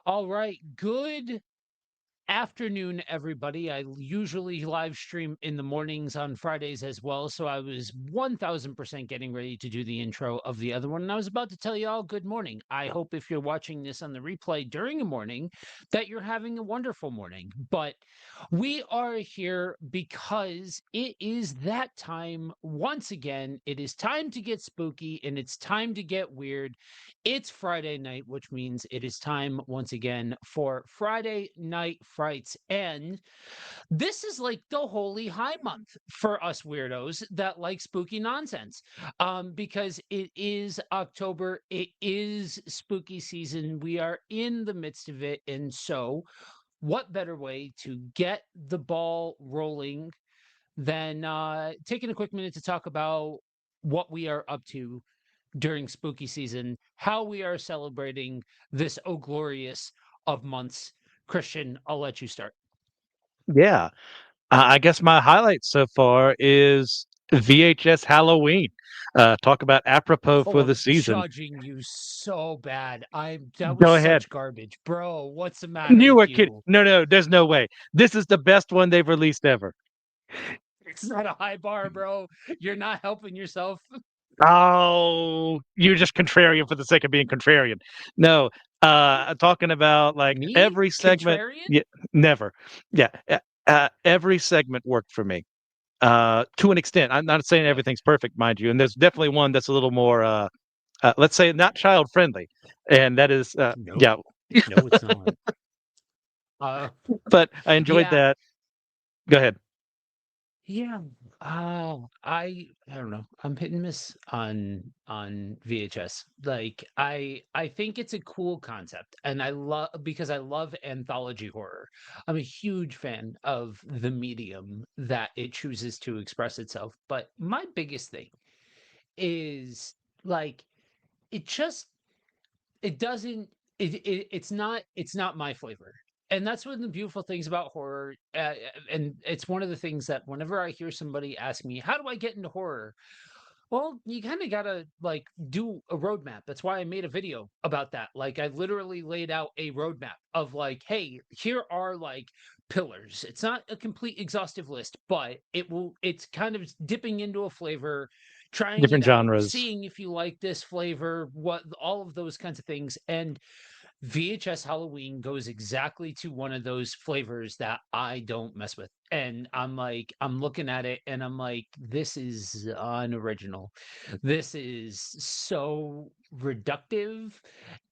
All right. Good afternoon, everybody. I usually live stream in the mornings on Fridays as well. So I was 1000% getting ready to do the intro of the other one. And I was about to tell you all good morning. I hope if you're watching this on the replay during a morning, that you're having a wonderful morning. But we are here because it is that time once again. It is time to get spooky and it's time to get weird. It's Friday night, which means it is time once again for Friday Night Frights. And this is like the holy high month for us weirdos that like spooky nonsense. Because it is October, it is spooky season. We are in the midst of it. And so, what better way to get the ball rolling than taking a quick minute to talk about what we are up to during spooky season, how we are celebrating this oh glorious of months. Christian, I'll let you start. Yeah. I guess my highlight so far is VHS Halloween. Talk about apropos Oh, for the I'm season. judging you so bad. That was Go ahead. such garbage. Bro, what's the matter You with were kidding. you? No, there's no way. This is the best one they've released ever. It's not a high bar, bro. You're not helping yourself. Oh, you're just contrarian for the sake of being contrarian. No, talking about like Me? every segment. Contrarian? Yeah, never. Yeah, every segment worked for me. To an extent. I'm not saying Yep. everything's perfect, mind you, and there's definitely one that's a little more, let's say, not child friendly, and that is, yeah. No. No, it's not. Uh But I enjoyed yeah, that. Go ahead. Yeah, I don't know. I'm hit and miss on VHS. Like I think it's a cool concept, and I love because I love anthology horror. I'm a huge fan of the medium that it chooses to express itself. But my biggest thing is like it just it doesn't it's not my flavor. And that's one of the beautiful things about horror. And it's one of the things that whenever I hear somebody ask me, how do I get into horror? Well, you kind of got to like do a roadmap. That's why I made a video about that. Like, I literally laid out a roadmap of like, hey, here are like pillars. It's not a complete exhaustive list, but it's kind of dipping into a flavor, trying it Different out, genres. seeing if you like this flavor, what all of those kinds of things. And VHS Halloween goes exactly to one of those flavors that I don't mess with. And I'm like, I'm looking at it and I'm like, this is unoriginal. This is so reductive.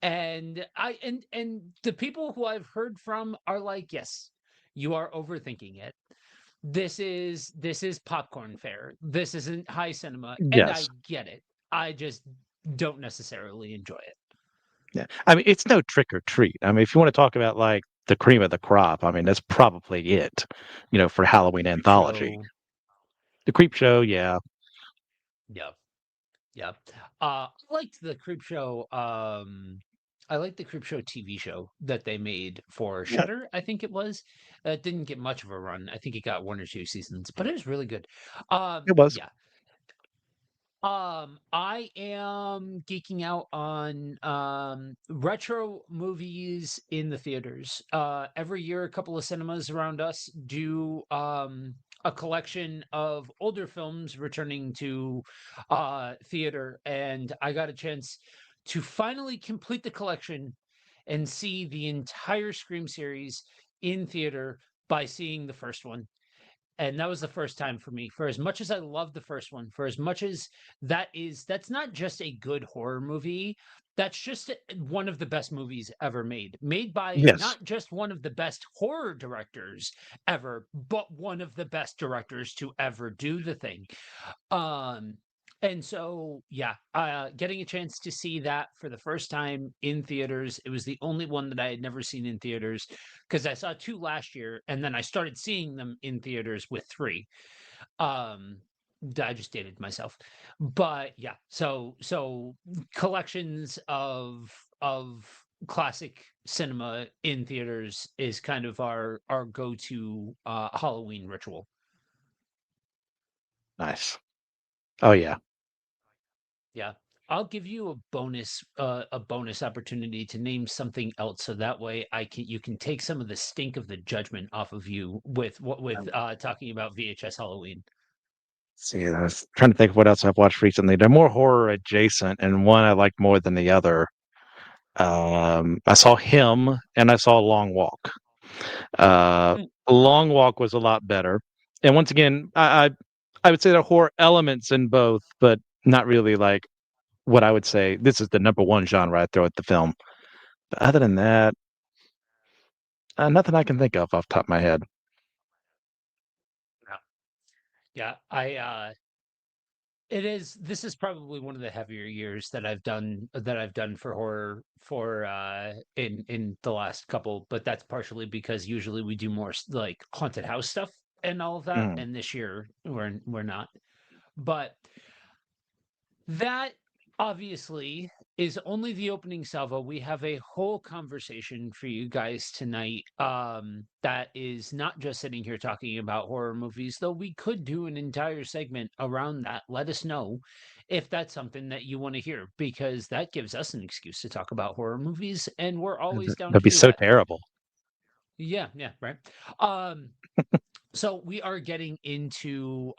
And the people who I've heard from are like, yes, you are overthinking it. This is popcorn fare. This isn't high cinema. And I Yes. get it. I just don't necessarily enjoy it. Yeah. I mean, it's no trick or treat. I mean, if you want to talk about like the cream of the crop, I mean, that's probably it, for Halloween Creep anthology. show. The Creep Show, yeah. Yeah. Yeah. I liked the Creep Show. I liked the Creep Show TV show that they made for Yeah, Shutter. I think it was. It didn't get much of a run. I think it got one or two seasons, but it was really good. it was. Yeah. I am geeking out on retro movies in the theaters. Every year, a couple of cinemas around us do a collection of older films returning to theater, and I got a chance to finally complete the collection and see the entire Scream series in theater by seeing the first one. And that was the first time for me. For as much as I love the first one, for as much as that's not just a good horror movie, that's just one of the best movies ever made. Made by Yes. not just one of the best horror directors ever, but one of the best directors to ever do the thing. Um, and so, yeah, getting a chance to see that for the first time in theaters. It was the only one that I had never seen in theaters because I saw two last year, and then I started seeing them in theaters with three. Um, I just dated myself, but yeah. So collections of classic cinema in theaters is kind of our go to Halloween ritual. Nice. Oh, yeah. Yeah. I'll give you a bonus opportunity to name something else, so that way you can take some of the stink of the judgment off of you with talking about VHS Halloween. See, I was trying to think of what else I've watched recently. They're more horror adjacent, and one I like more than the other. I saw Him, and I saw Long Walk. Uh, Mm. Long Walk was a lot better. And once again, I would say there are horror elements in both, but not really like what I would say. This is the number one genre I throw at the film. But other than that, nothing I can think of off the top of my head. Yeah, yeah. This is probably one of the heavier years that I've done for horror for in the last couple, but that's partially because usually we do more like haunted house stuff and all of that, Mm. and this year we're not. But that obviously is only the opening salvo. We have a whole conversation for you guys tonight. That is not just sitting here talking about horror movies, though we could do an entire segment around that. Let us know if that's something that you want to hear, because that gives us an excuse to talk about horror movies, and we're always down That'd to be do so that. terrible. Yeah, yeah, right. Um, so we are getting into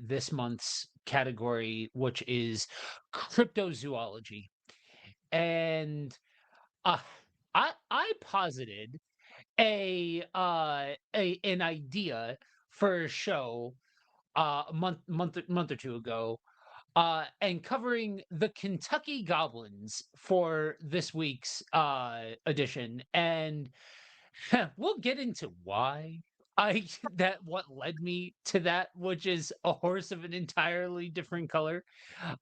this month's category, which is cryptozoology. And uh, I posited a an idea for a show a month or two ago, and covering the Kentucky Goblins for this week's edition. And we'll get into why I that what led me to that, which is a horse of an entirely different color.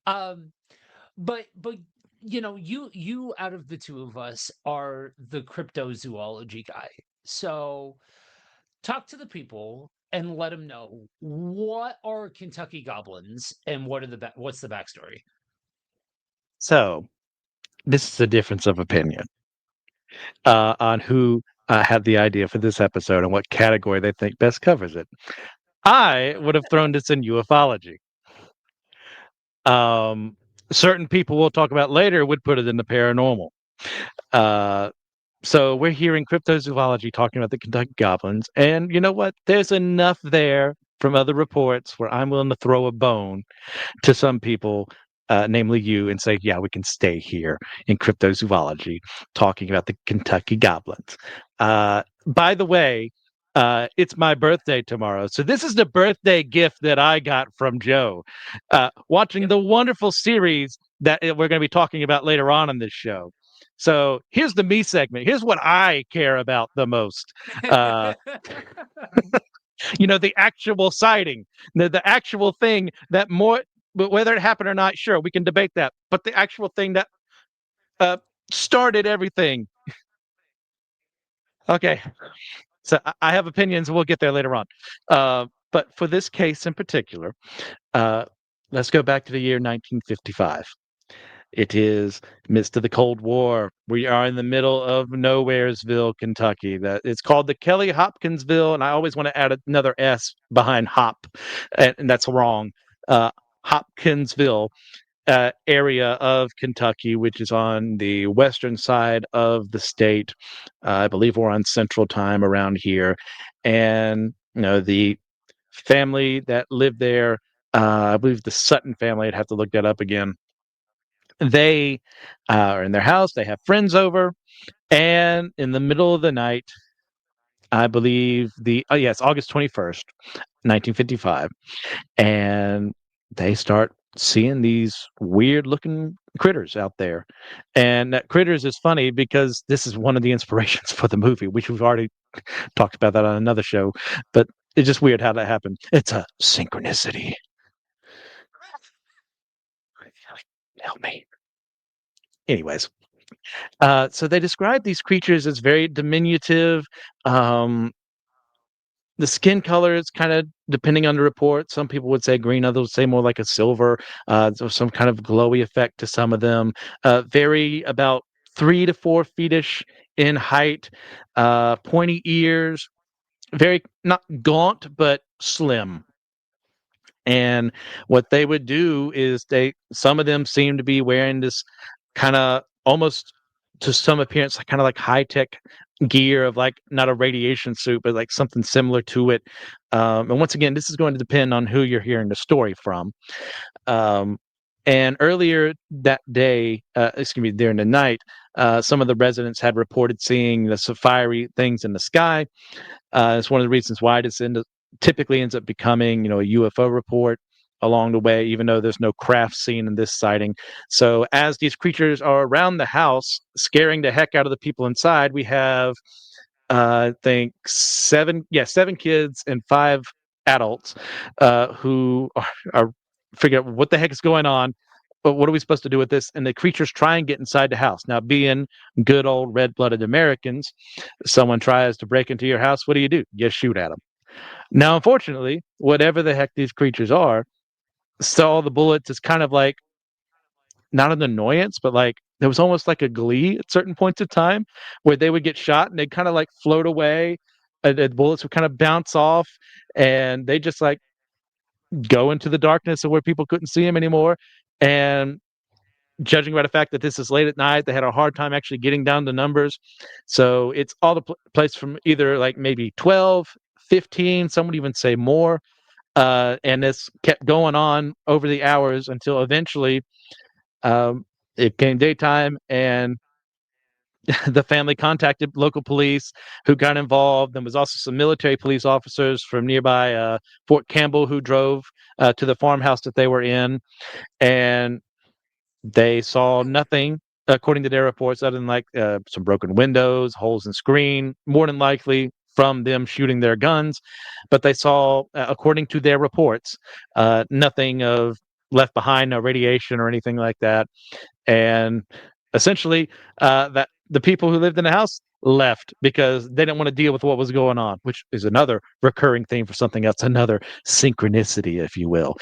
Um, but you out of the two of us are the cryptozoology guy. So talk to the people and let them know what are Kentucky goblins and what's the backstory. So this is a difference of opinion on who had the idea for this episode and what category they think best covers it. I would have thrown this in ufology. Um, Certain people we'll talk about later would put it in the paranormal. Uh, so we're hearing cryptozoology talking about the Kentucky Goblins, and you know what? There's enough there from other reports where I'm willing to throw a bone to some people, namely you, and say, yeah, we can stay here in cryptozoology talking about the Kentucky Goblins. By the way, it's my birthday tomorrow. So this is the birthday gift that I got from Joe. Watching Yep. the wonderful series that we're going to be talking about later on in this show. So here's the me segment. Here's what I care about the most. Uh, the actual sighting, the actual thing that more, but whether it happened or not, sure, we can debate that. But the actual thing that uh, started everything. Okay, so I have opinions. We'll get there later on. But for this case in particular, uh, let's go back to the year 1955. It is midst of the Cold War. We are in the middle of Nowheresville, Kentucky. That it's called the Kelly Hopkinsville, and I always want to add another S behind Hop, and that's wrong. Hopkinsville area of Kentucky, which is on the western side of the state. I believe we're on Central Time around here, and the family that lived there. I believe the Sutton family. I'd have to look that up again. They are in their house. They have friends over, and in the middle of the night, I believe it's August 21st, 1955, and they start seeing these weird looking critters out there. And that critters is funny because this is one of the inspirations for the movie, which we've already talked about that on another show. But it's just weird how that happened. It's a synchronicity. Help me. Anyways, so they describe these creatures as very diminutive. Um, the skin color is kind of depending on the report. Some people would say green, others would say more like a silver. So some kind of glowy effect to some of them. Vary about 3 to 4 feetish in height. Pointy ears. Very not gaunt, but slim. And what they would do is some of them seem to be wearing this kind of almost to some appearance, kind of like high tech gear of like not a radiation suit, but like something similar to it. And once again, this is going to depend on who you're hearing the story from. Um, and earlier that day, excuse me, during the night, some of the residents had reported seeing the fiery things in the sky. It's one of the reasons why typically ends up becoming, a UFO report along the way, even though there's no craft seen in this sighting. So as these creatures are around the house, scaring the heck out of the people inside, we have, I think seven kids and five adults who are figuring out what the heck is going on. But what are we supposed to do with this? And the creatures try and get inside the house. Now, being good old red-blooded Americans, someone tries to break into your house. What do? You shoot at them. Now, unfortunately, whatever the heck these creatures are, saw the bullets is kind of like not an annoyance, but like there was almost like a glee at certain points of time where they would get shot and they'd kind of like float away. And the bullets would kind of bounce off and they just like go into the darkness of where people couldn't see them anymore. And judging by the fact that this is late at night, they had a hard time actually getting down the numbers. So it's all the place from either like maybe 12, 15, some would even say more. And this kept going on over the hours until eventually um, it came daytime and the family contacted local police who got involved. There was also some military police officers from nearby Fort Campbell who drove to the farmhouse that they were in. And they saw nothing, according to their reports, other than like some broken windows, holes in screen, more than likely from them shooting their guns. But they saw, according to their reports, nothing of left behind, no radiation or anything like that. And essentially, that the people who lived in the house left because they didn't want to deal with what was going on, which is another recurring theme for something else, another synchronicity, if you will.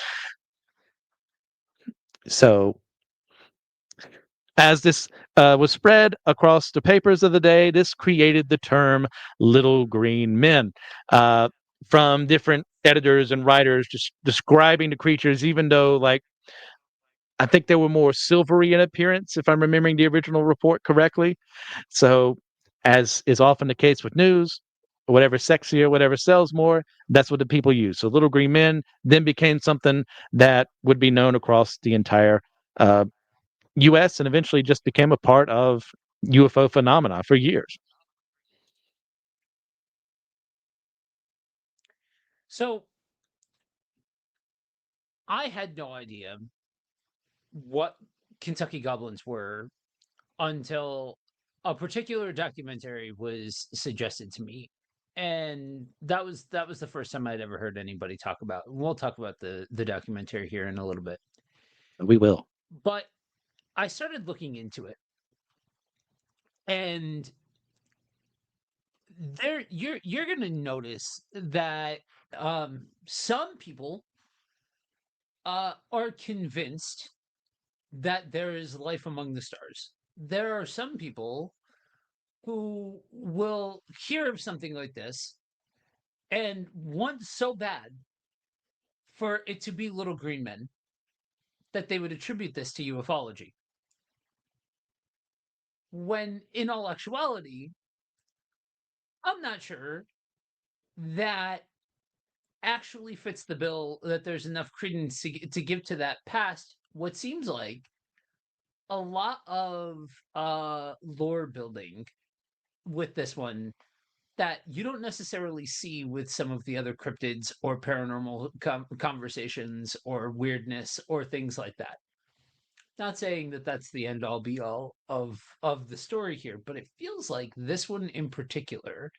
So as this was spread across the papers of the day, this created the term little green men from different editors and writers just describing the creatures, even though, like, I think they were more silvery in appearance, if I'm remembering the original report correctly. So, as is often the case with news, whatever sexier, whatever sells more, that's what the people use. So, little green men then became something that would be known across the entire uh, US and eventually just became a part of UFO phenomena for years. So I had no idea what Kentucky Goblins were until a particular documentary was suggested to me. And that was the first time I'd ever heard anybody talk about. We'll talk about the documentary here in a little bit. We will. But I started looking into it, and you're going to notice that some people are convinced that there is life among the stars. There are some people who will hear of something like this and want so bad for it to be little green men that they would attribute this to ufology. When in all actuality, I'm not sure that actually fits the bill, that there's enough credence to give to that past what seems like a lot of lore building with this one that you don't necessarily see with some of the other cryptids or paranormal conversations or weirdness or things like that. Not saying that that's the end all be all of the story here, but it feels like this one in particular,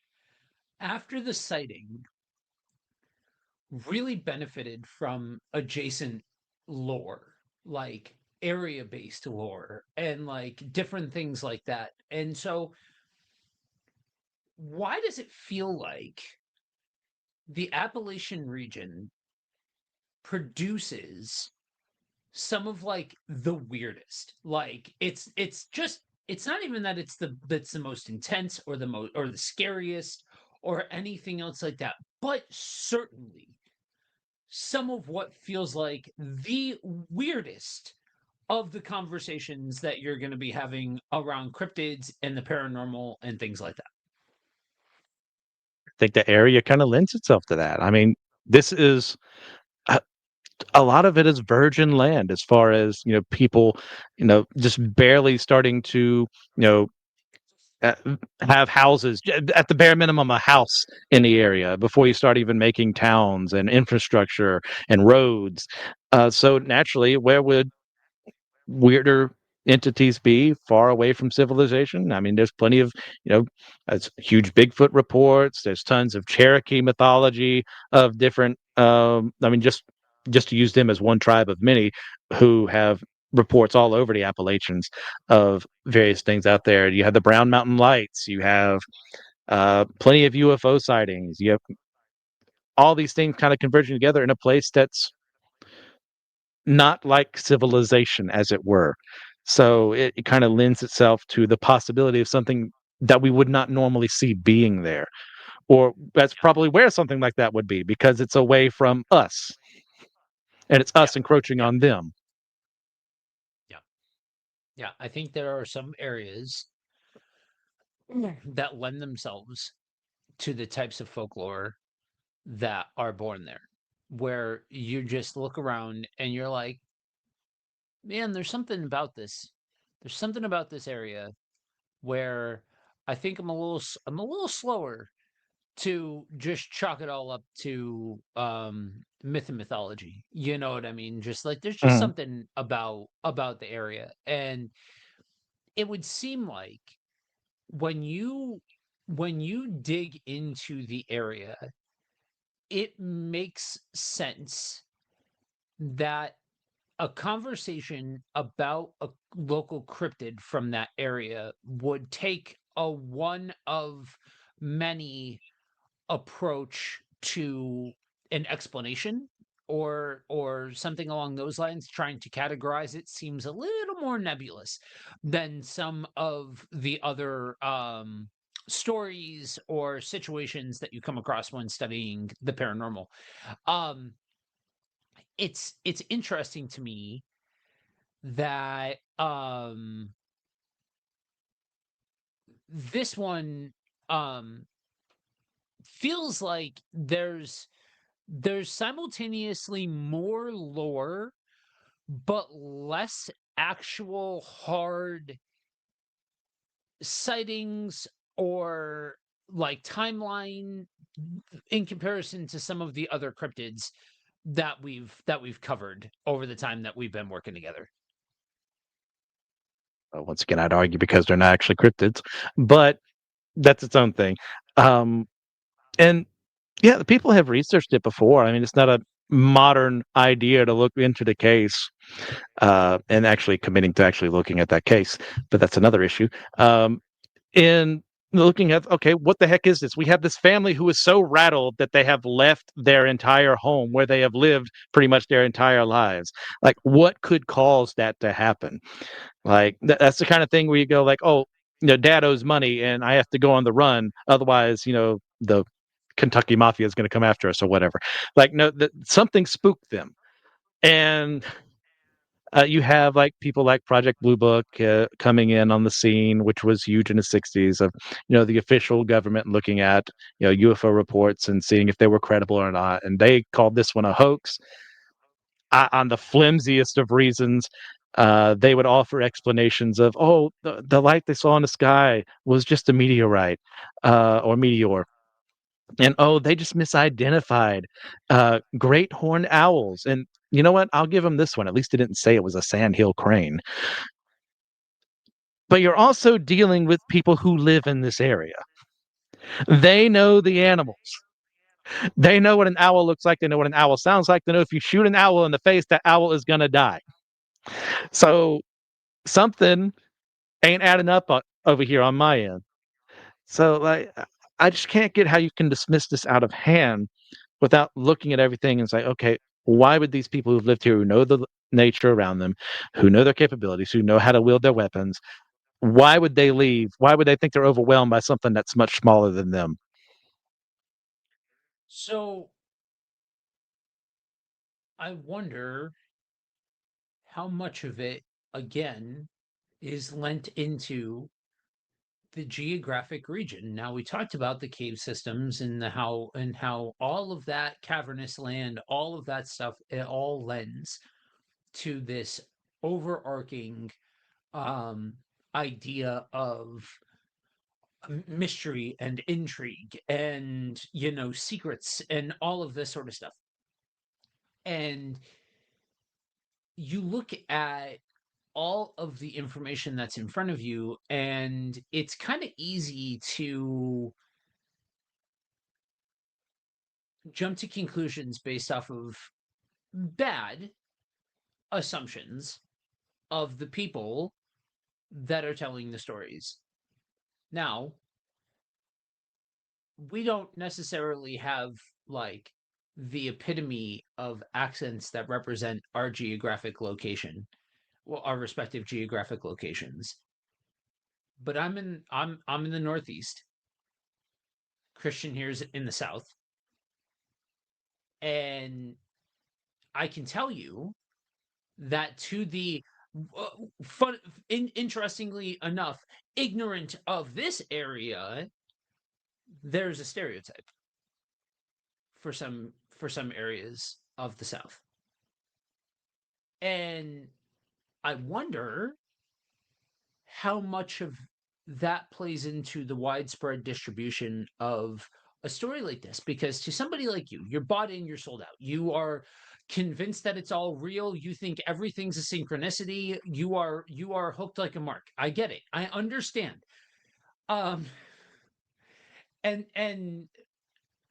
after the sighting, really benefited from adjacent lore, like area based lore and like different things like that. And so why does it feel like the Appalachian region produces some of like the weirdest? Like it's not even that that's the most intense or the most or the scariest or anything else like that, but some of what feels like the weirdest of the conversations that you're going to be having around cryptids and the paranormal and things like that. I think the area kind of lends itself to that. I mean, this is a, a lot of it is virgin land as far as, people, just barely starting to, you know, uh, have houses, at the bare minimum, a house in the area before you start even making towns and infrastructure and roads. So naturally, where would weirder entities be far away from civilization? I mean, there's plenty of, there's huge Bigfoot reports. There's tons of Cherokee mythology of different. I mean, just to use them as one tribe of many who have reports all over the Appalachians of various things out there. You have the Brown Mountain Lights. You have plenty of UFO sightings. You have all these things kind of converging together in a place that's not like civilization, as it were. So it kind of lends itself to the possibility of something that we would not normally see being there. Or that's Yeah. probably where something like that would be, because it's away from us and it's Yeah. us encroaching Yeah. on them. Yeah. Yeah. I think there are some areas that lend themselves to the types of folklore that are born there, where you just look around and you're like, man, there's something about this. There's something about this area where I think I'm a little slower to just chalk it all up to myth and mythology. You know what I mean? Just like there's just Mhm. something about the area. And it would seem like when you when you dig into the area, it makes sense that a conversation about a local cryptid from that area would take a one of many approach to an explanation or something along those lines. Trying to categorize it seems a little more nebulous than some of the other stories or situations that you come across when studying the paranormal. um it's interesting to me that this one um feels like there's simultaneously more lore but less actual hard sightings or like timeline in comparison to some of the other cryptids that we've covered over the time that we've been working together. Once again, I'd argue because they're not actually cryptids, but that's its own thing. Um, and yeah, the people have researched it before. I mean, it's not a modern idea to look into the case and actually committing to actually looking at that case, but that's another issue. In looking at, okay, what the heck is this? We have this family who is so rattled that they have left their entire home where they have lived pretty much their entire lives. Like, what could cause that to happen? Like, that's the kind of thing where you go, like, oh, dad owes money and I have to go on the run. Otherwise, the Kentucky Mafia is going to come after us or whatever. Like, no, something spooked them. And you have like people like Project Blue Book coming in on the scene, which was huge in the '60s. Of the official government looking at UFO reports and seeing if they were credible or not, and they called this one a hoax on the flimsiest of reasons. They would offer explanations of, oh, the light they saw in the sky was just a meteorite or meteor. And oh, they just misidentified great horned owls. And you know what? I'll give them this one. At least it didn't say it was a sandhill crane. But you're also dealing with people who live in this area. They know the animals. They know what an owl looks like. They know what an owl sounds like. They know if you shoot an owl in the face, that owl is going to die. So something ain't adding up over here on my end. So, like, I just can't get how you can dismiss this out of hand without looking at everything and say, okay, why would these people who've lived here, who know the nature around them, who know their capabilities, who know how to wield their weapons, why would they leave? Why would they think they're overwhelmed by something that's much smaller than them? So I wonder how much of it, again, is lent into the geographic region. Now we talked about the cave systems and how all of that cavernous land, all of that stuff, it all lends to this overarching um idea of mystery and intrigue and secrets and all of this sort of stuff. And you look at all of the information that's in front of you, and it's kind of easy to jump to conclusions based off of bad assumptions of the people that are telling the stories. Now, we don't necessarily have like the epitome of accents that represent our geographic location, well, our respective geographic locations. But I'm in the Northeast. Christian here's in the South, and I can tell you that to the uh, interestingly enough, ignorant of this area, there's a stereotype for some areas of the South, and I wonder how much of that plays into the widespread distribution of a story like this, because to somebody like you, you're bought in, you're sold out, you are convinced that it's all real, you think everything's a synchronicity, you are hooked like a mark. I get it, I understand. um and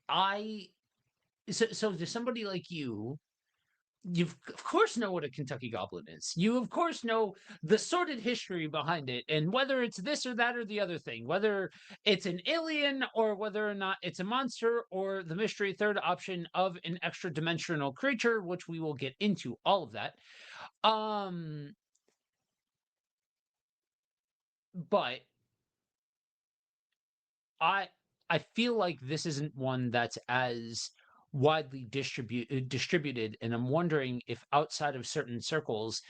I so to somebody like you of course know what a Kentucky Goblin is. You of course know the sordid history behind it, and whether it's this or that or the other thing, whether it's an alien or whether or not it's a monster, or the mystery third option of an extra dimensional creature, which we will get into all of that. Um, but I I feel like this isn't one that's as widely distributed, and I'm wondering if outside of certain circles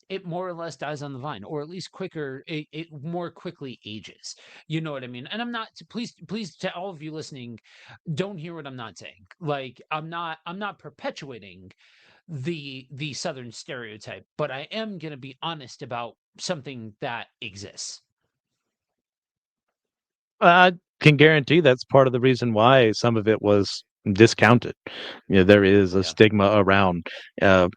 it more or less dies on the vine, or at least quicker, it more quickly ages. You know what I mean? And I'm not, please to all of you listening, don't hear what I'm not saying. Like, I'm not perpetuating the Southern stereotype, but I am gonna be honest about something that exists. I can guarantee that's part of the reason why some of it was discounted. There is a Yeah. stigma around uh,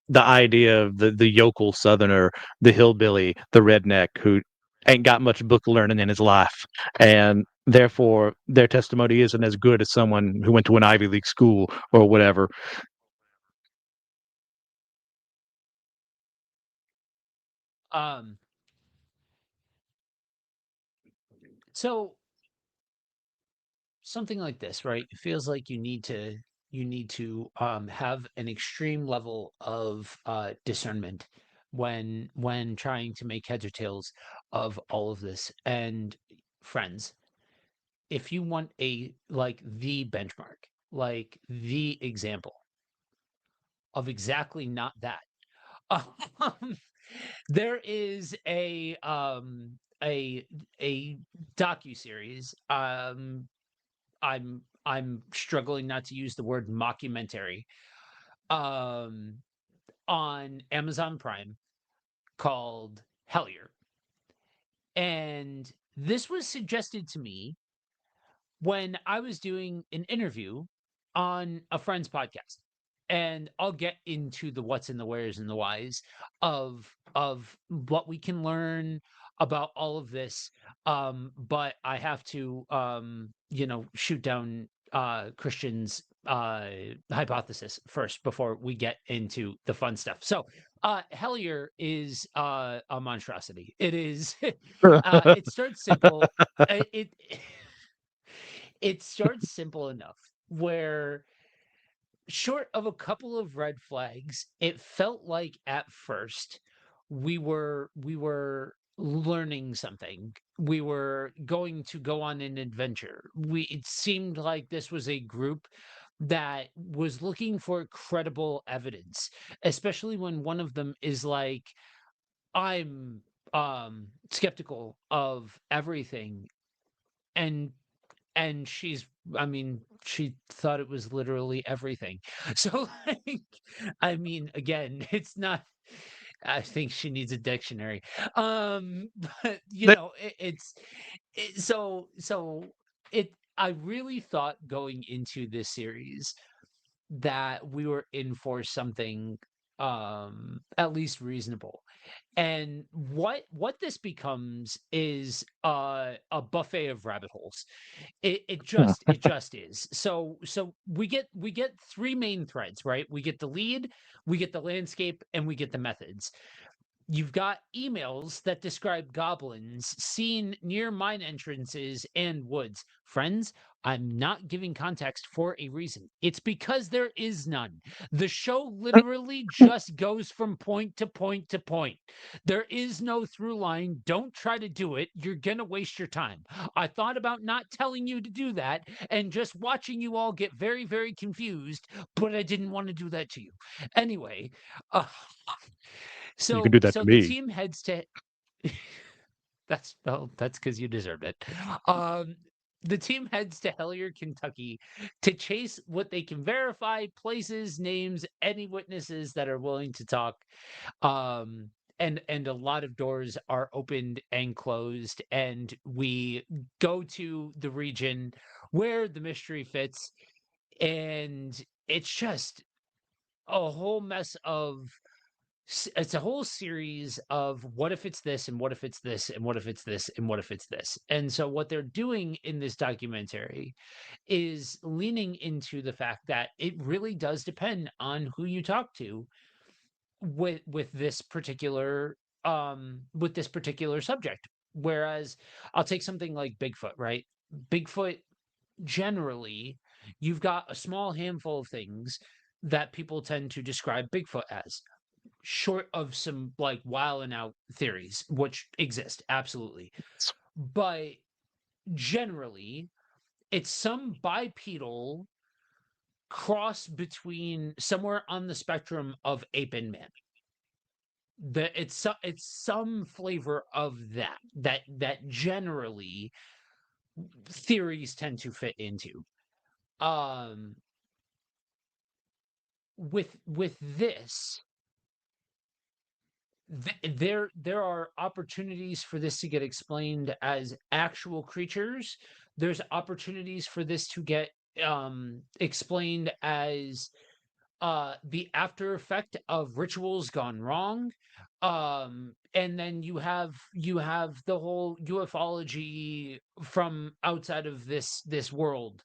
the idea of the yokel Southerner, the hillbilly, the redneck who ain't got much book learning in his life, and therefore their testimony isn't as good as someone who went to an Ivy League school or whatever. Um, so something like this, right? It feels like you need to have an extreme level of discernment when trying to make heads or tails of all of this. And friends, if you want a like the benchmark, like the example of exactly not that, um, there is a docu series. I'm struggling not to use the word mockumentary um on Amazon Prime called Hellier. And this was suggested to me when I was doing an interview on a friend's podcast. And I'll get into the what's and the where's and the whys of what we can learn about all of this. But I have to shoot down Christian's hypothesis first before we get into the fun stuff. So Hellier is a monstrosity. It is it starts simple. It it starts simple enough where, short of a couple of red flags, it felt like at first we were learning something. We were going to go on an adventure. It seemed like this was a group that was looking for credible evidence, especially when one of them is like, I'm skeptical of everything, and she's, I mean, she thought it was literally everything. So like, I mean, again, it's not, I think she needs a dictionary. But you They- know, so it, I really thought going into this series that we were in for something at least reasonable. And what this becomes is a buffet of rabbit holes. It just is. So we get three main threads, right? We get the lead, we get the landscape, and we get the methods. You've got emails that describe goblins seen near mine entrances and woods. Friends, I'm not giving context for a reason. It's because there is none. The show literally just goes from point to point to point. There is no through line. Don't try to do it. You're going to waste your time. I thought about not telling you to do that and just watching you all get very, very confused, but I didn't want to do that to you. Anyway, uh, You can do that to so the me. team heads to that's, well, that's because you deserved it. Um, the team heads to Hellier, Kentucky to chase what they can verify, places, names, any witnesses that are willing to talk. Um, and a lot of doors are opened and closed, and we go to the region where the mystery fits, and it's just a whole mess of it's a whole series of what if it's this and what if it's this and what if it's this and what if it's this. And so what they're doing in this documentary is leaning into the fact that it really does depend on who you talk to with this particular subject. Whereas I'll take something like Bigfoot, right? Bigfoot, generally, you've got a small handful of things that people tend to describe Bigfoot as, short of some like wild and out theories, which exist, absolutely. But generally, it's some bipedal cross between somewhere on the spectrum of ape and man. It's some flavor of that generally theories tend to fit into. Um, with this, there are opportunities for this to get explained as actual creatures. There's opportunities for this to get explained as the after effect of rituals gone wrong. And then you have the whole ufology from outside of this world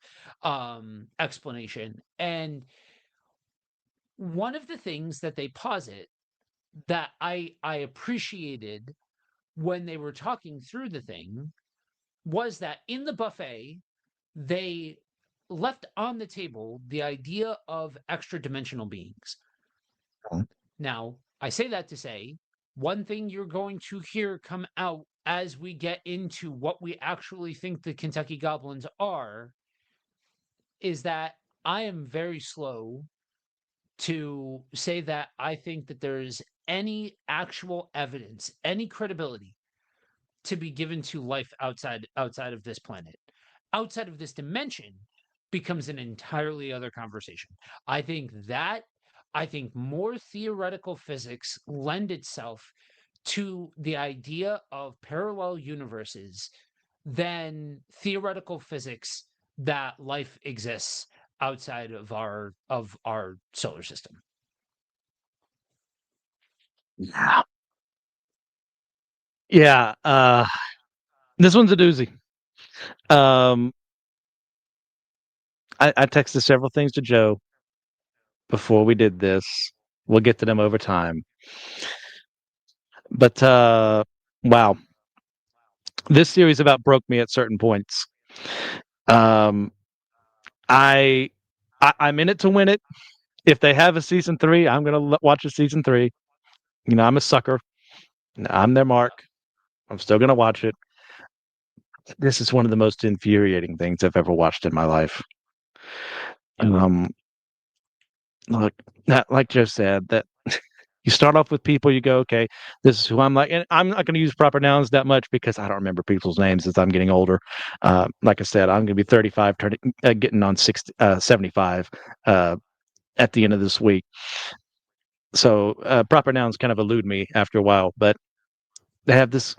explanation. And one of the things that they posit that I appreciated when they were talking through the thing was that in the buffet, they left on the table the idea of extra dimensional beings. Now, I say that to say one thing you're going to hear come out as we get into what we actually think the Kentucky Goblins are is that I am very slow to say that I think that there's any actual evidence, any credibility to be given to life outside of this planet. Outside of this dimension becomes an entirely other conversation. I think that I think more theoretical physics lend itself to the idea of parallel universes than theoretical physics that life exists outside of our solar system. Yeah. Yeah. This one's a doozy. Um, I texted several things to Joe before we did this. We'll get to them over time. But wow, this series about broke me at certain points. Um, I, I'm in it to win it. If they have a season three, I'm gonna watch a season three. You know, I'm a sucker. I'm their mark. I'm still gonna watch it. This is one of the most infuriating things I've ever watched in my life. Yep. Look, that like Joe said, that you start off with people, you go, okay, this is who I'm like, and I'm not going to use proper nouns that much because I don't remember people's names as I'm getting older. Like I said, I'm going to be 35, getting on 75 at the end of this week. So proper nouns kind of elude me after a while, but they have this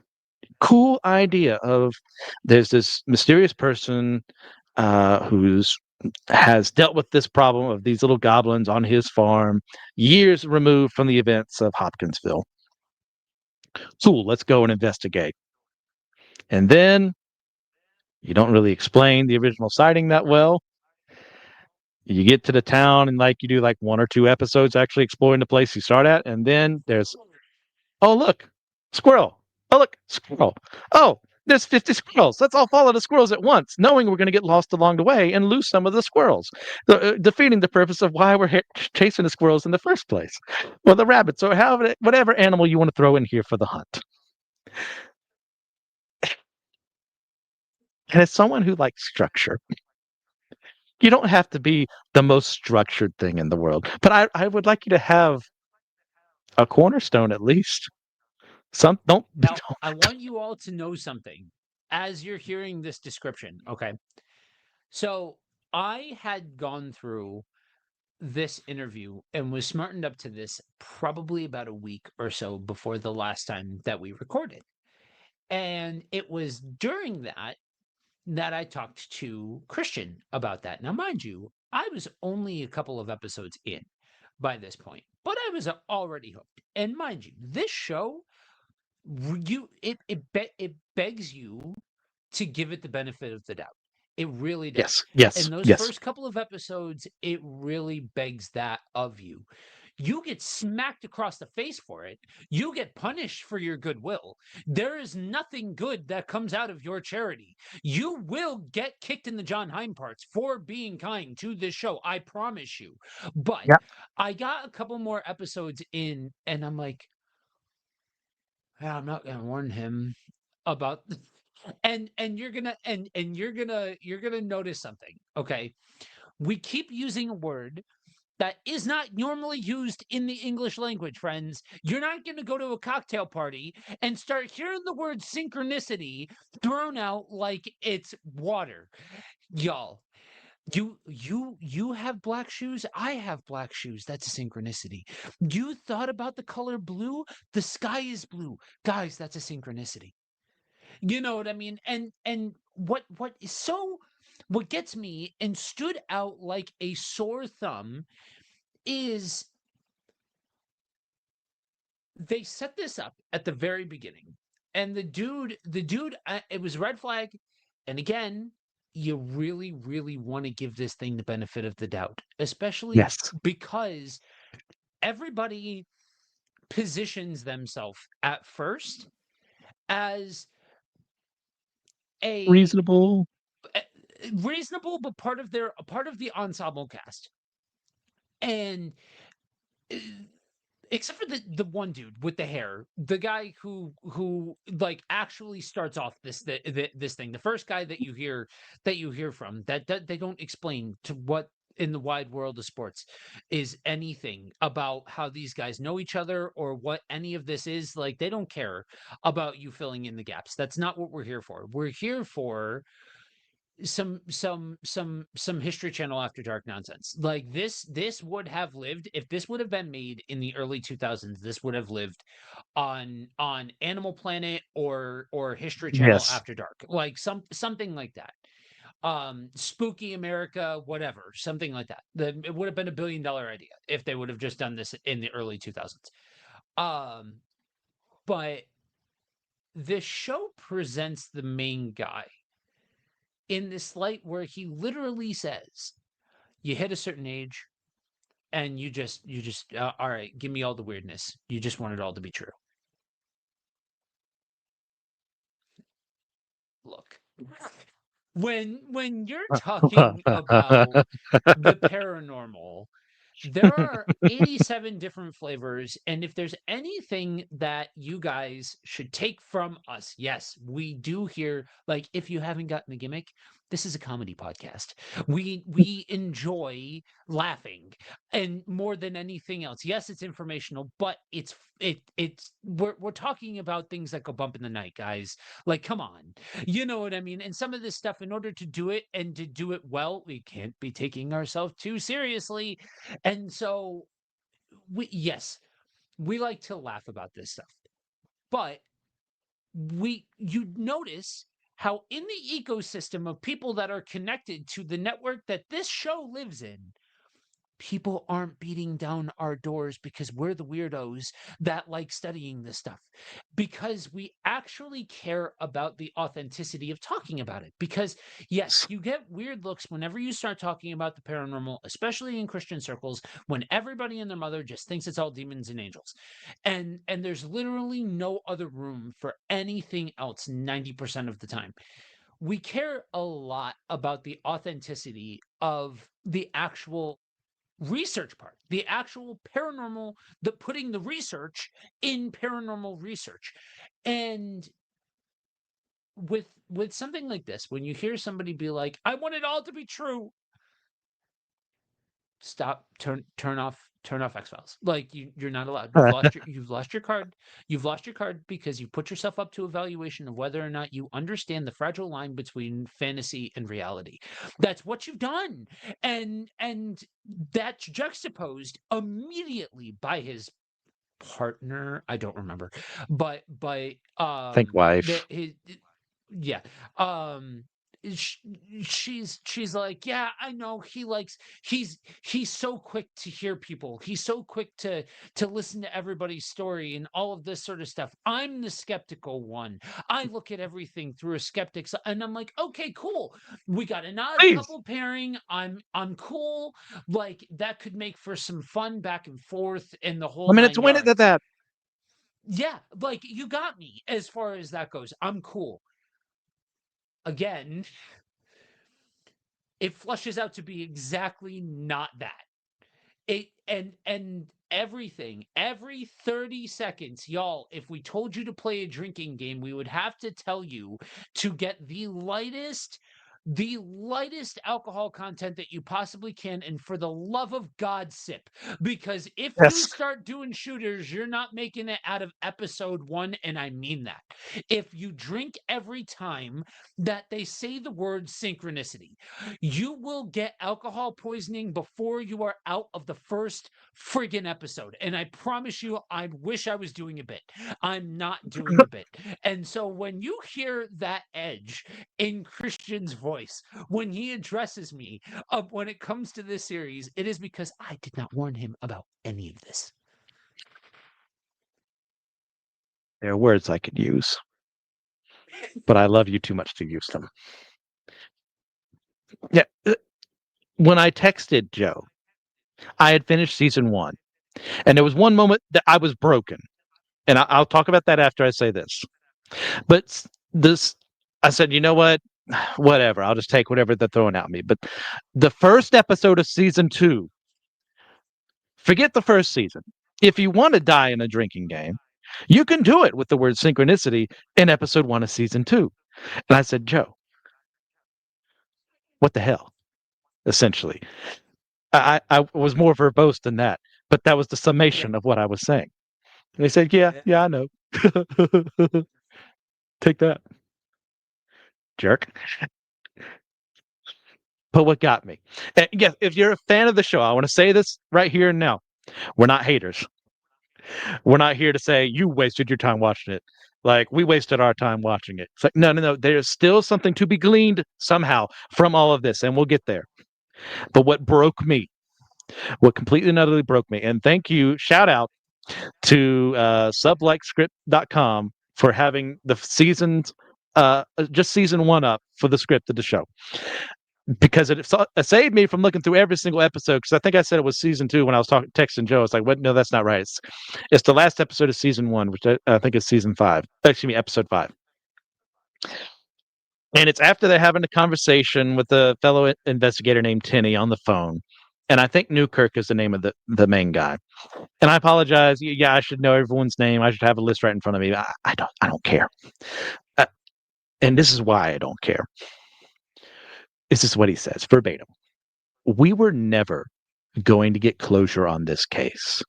cool idea of there's this mysterious person who's has dealt with this problem of these little goblins on his farm years removed from the events of Hopkinsville. Cool, let's go and investigate. And then you don't really explain the original sighting that well. You get to the town and like you do like one or two episodes actually exploring the place you start at, and then there's, oh look, squirrel. Oh look, squirrel. Oh, there's 50 squirrels. Let's all follow the squirrels at once, knowing we're going to get lost along the way and lose some of the squirrels, defeating the purpose of why we're chasing the squirrels in the first place. Or the rabbits, or however, whatever animal you want to throw in here for the hunt. And as someone who likes structure, you don't have to be the most structured thing in the world, but I would like you to have a cornerstone at least. Some don't. Now, I want you all to know something as you're hearing this description. Okay. So I had gone through this interview and was smartened up to this probably about a week or so before the last time that we recorded. And it was during that I talked to Christian about that. Now, mind you, I was only a couple of episodes in by this point, but I was already hooked. And mind you, this show, it begs you to give it the benefit of the doubt. It really does. Yes, yes, In those yes. first couple of episodes, it really begs that of you. You get smacked across the face for it. You get punished for your goodwill. There is nothing good that comes out of your charity. You will get kicked in the John Hine parts for being kind to this show. I promise you. But Yeah. I got a couple more episodes in, and I'm like, "Yeah, I'm not gonna warn him about and you're gonna notice something. Okay, we keep using a word that is not normally used in the English language, friends. You're not going to go to a cocktail party and start hearing the word synchronicity thrown out like it's water. Y'all, you have black shoes, I have black shoes. That's a synchronicity. You thought about the color blue? The sky is blue. Guys, that's a synchronicity. You know what I mean? And what is so what gets me and stood out like a sore thumb is they set this up at the very beginning. And the dude, it was red flag. And again, you really, really want to give this thing the benefit of the doubt, especially Yes. because everybody positions themselves at first as a Reasonable. eh, reasonable, but part of the ensemble cast. And uh, except for the one dude with the hair, the guy who like actually starts off this thing, the first guy that you hear from that they don't explain to what in the wide world of sports is anything about how these guys know each other or what any of this is. Like, they don't care about you filling in the gaps. That's not what we're here for. We're here for some History Channel After Dark nonsense. Like, this would have lived if this would have been made in the early 2000s. This would have lived on Animal Planet or History Channel Yes. After Dark, like something like that. Spooky America, whatever, something like that. It would have been $1 billion idea if they would have just done this in the early 2000s. um but this show presents the main guy in this light where he literally says, you hit a certain age and you just all right, give me all the weirdness. You just want it all to be true. Look, when you're talking about the paranormal, There are 87 different flavors, and if there's anything that you guys should take from us, yes, we do here. Like, if you haven't gotten the gimmick, this is a comedy podcast. We enjoy laughing, and more than anything else. Yes, it's informational, but it's we're talking about things that go bump in the night, guys. Like, come on. You know what I mean? And some of this stuff, in order to do it and to do it well, we can't be taking ourselves too seriously. And so yes, we like to laugh about this stuff. But you notice how in the ecosystem of people that are connected to the network that this show lives in, people aren't beating down our doors because we're the weirdos that like studying this stuff, because we actually care about the authenticity of talking about it. Because yes, you get weird looks whenever you start talking about the paranormal, especially in Christian circles, when everybody and their mother just thinks it's all demons and angels, and there's literally no other room for anything else 90% of the time. We care a lot about the authenticity of the actual research part, the actual paranormal, the putting the research in paranormal research. And with something like this, when you hear somebody be like, I want it all to be true, stop, turn off X-Files. Like, you're not allowed. You've lost your card. You've lost your card because you put yourself up to evaluation of whether or not you understand the fragile line between fantasy and reality. That's what you've done. And that's juxtaposed immediately by his partner. I don't remember. But Think wife. yeah. Um sh- she's like, yeah, I know he's so quick to hear people, he's so quick to listen to everybody's story and all of this sort of stuff. I'm the skeptical one. I look at everything through a skeptic's, and I'm like, okay, cool, we got an odd Please. couple pairing. I'm cool. Like, that could make for some fun back and forth in the whole I mean, it's nine when it yards. at that. Yeah, like, you got me as far as that goes. I'm cool. Again, it flushes out to be exactly not that. It and everything, every 30 seconds, y'all, if we told you to play a drinking game, we would have to tell you to get the lightest alcohol content that you possibly can, and for the love of God, sip. Because if you Yes. start doing shooters, you're not making it out of episode 1, and I mean that. If you drink every time that they say the word synchronicity, you will get alcohol poisoning before you are out of the first friggin' episode. And I promise you, I wish I was doing a bit. I'm not doing a bit. And so when you hear that edge in Christian's voice, when he addresses me when it comes to this series, it is because I did not warn him about any of this. There are words I could use, but I love you too much to use them. Yeah. When I texted Joe, I had finished season 1, and there was one moment that I was broken, and I'll talk about that after I say this. But this, I said, you know what? Whatever. I'll just take whatever they're throwing at me. But the first episode of season 2, forget the first season. If you want to die in a drinking game, you can do it with the word synchronicity in episode 1 of season 2. And I said, Joe, what the hell? Essentially, I was more verbose than that, but that was the summation of what I was saying. And he said, yeah, I know. Take that, jerk. But what got me? And yes, if you're a fan of the show, I want to say this right here and now. We're not haters. We're not here to say you wasted your time watching it. Like, we wasted our time watching it. It's like, no. There's still something to be gleaned somehow from all of this, and we'll get there. But what broke me, what completely and utterly broke me, and thank you, shout out to sublikescript.com for having the seasons, just season 1 up for the script of the show. Because it saved me from looking through every single episode. Because I think I said it was season 2 when I was texting Joe. I was like, "What? No, that's not right. It's the last episode of season 1, which I think is season 5. Excuse me, episode 5." And it's after they're having a conversation with a fellow investigator named Tinny on the phone, and I think Newkirk is the name of the main guy. And I apologize. Yeah, I should know everyone's name. I should have a list right in front of me. I don't care. Uh, and this is why I don't care. This is what he says verbatim. We were never going to get closure on this case.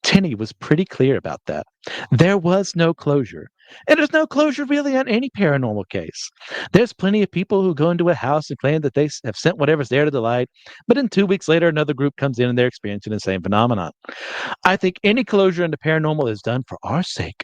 Tenney was pretty clear about that. There was no closure. And there's no closure really on any paranormal case. There's plenty of people who go into a house and claim that they have sent whatever's there to the light, but then 2 weeks later, another group comes in and they're experiencing the same phenomenon. I think any closure in the paranormal is done for our sake.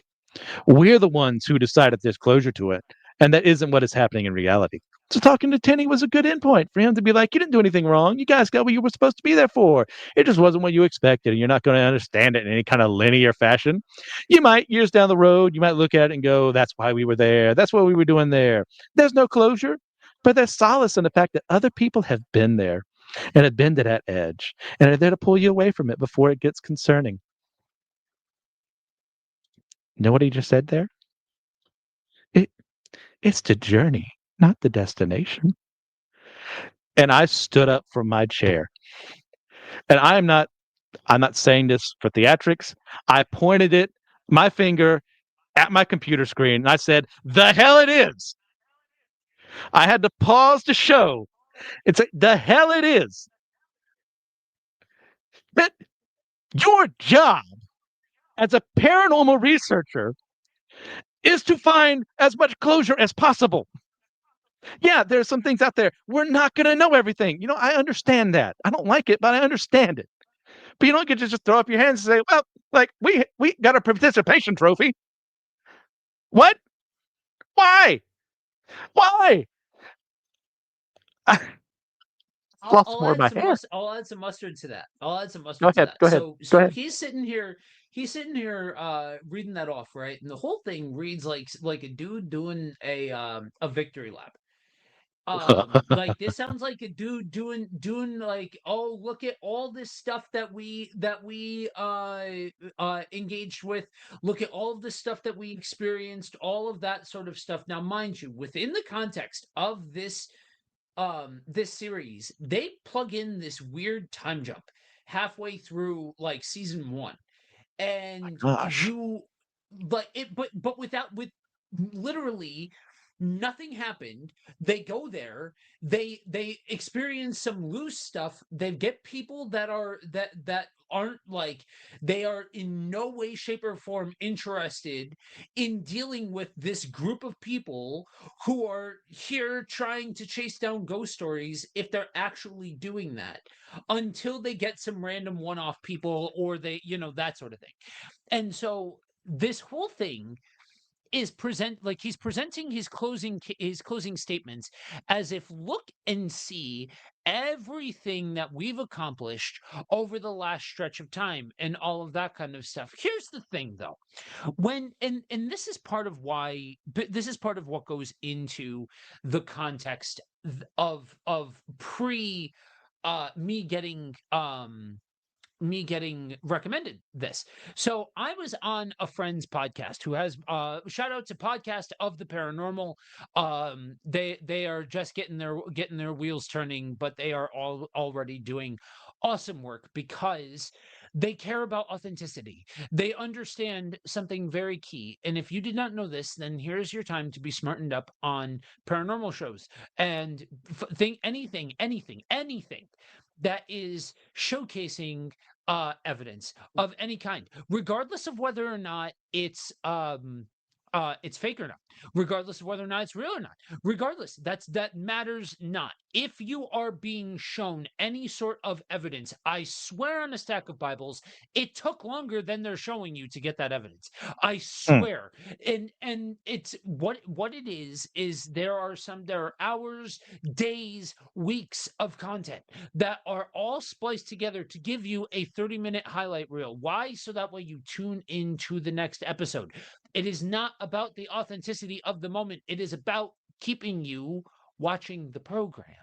We're the ones who decide if there's closure to it, and that isn't what is happening in reality. So talking to Tenney was a good endpoint for him to be like, you didn't do anything wrong. You guys got what you were supposed to be there for. It just wasn't what you expected, and you're not going to understand it in any kind of linear fashion. You might, years down the road, you might look at it and go, that's why we were there. That's what we were doing there. There's no closure, but there's solace in the fact that other people have been there and have been to that edge and are there to pull you away from it before it gets concerning. Know what he just said there? It, it's the journey, not the destination. And I stood up from my chair. And I'm not saying this for theatrics. I pointed my finger at my computer screen and I said, "The hell it is." I had to pause the show and say, "The hell it is." But your job as a paranormal researcher is to find as much closure as possible. Yeah, there's some things out there. We're not going to know everything. I understand that. I don't like it, but I understand it. But you don't get to just throw up your hands and say, well, like, we got a participation trophy. What? Why? Why? I lost more of my hair. I'll add some mustard to that. I'll add some Go mustard to ahead. that. Go ahead. So Go so ahead. he's sitting here reading that off, right? And the whole thing reads like a dude doing a victory lap. Like this sounds like a dude doing like, oh, look at all this stuff that we engaged with. Look at all of the stuff that we experienced, all of that sort of stuff. Now, mind you, within the context of this series, they plug in this weird time jump halfway through like season 1, and Gosh. you like it, but with literally nothing happened. They go there, they experience some loose stuff, they get people that aren't like, they are in no way shape or form interested in dealing with this group of people who are here trying to chase down ghost stories, if they're actually doing that, until they get some random one-off people, or they, that sort of thing. And so this whole thing is he's presenting his closing statements as if, look and see everything that we've accomplished over the last stretch of time and all of that kind of stuff. Here's the thing, though. When and this is part of why, but this is part of what goes into the context of pre me getting recommended this. So I was on a friend's podcast who has shout out to Podcast of the Paranormal. They are just getting their wheels turning, but they are all already doing awesome work because they care about authenticity. They understand something very key. And if you did not know this, then here's your time to be smartened up on paranormal shows and think anything that is showcasing evidence of any kind, regardless of whether or not it's fake or not, regardless of whether or not it's real or not, regardless, that matters not. If you are being shown any sort of evidence, I swear on a stack of Bibles, it took longer than they're showing you to get that evidence. I Mm. swear. And it's what it is there are hours, days, weeks of content that are all spliced together to give you a 30-minute highlight reel. Why? So that way you tune into the next episode. It is not about the authenticity of the moment. It is about keeping you watching the program.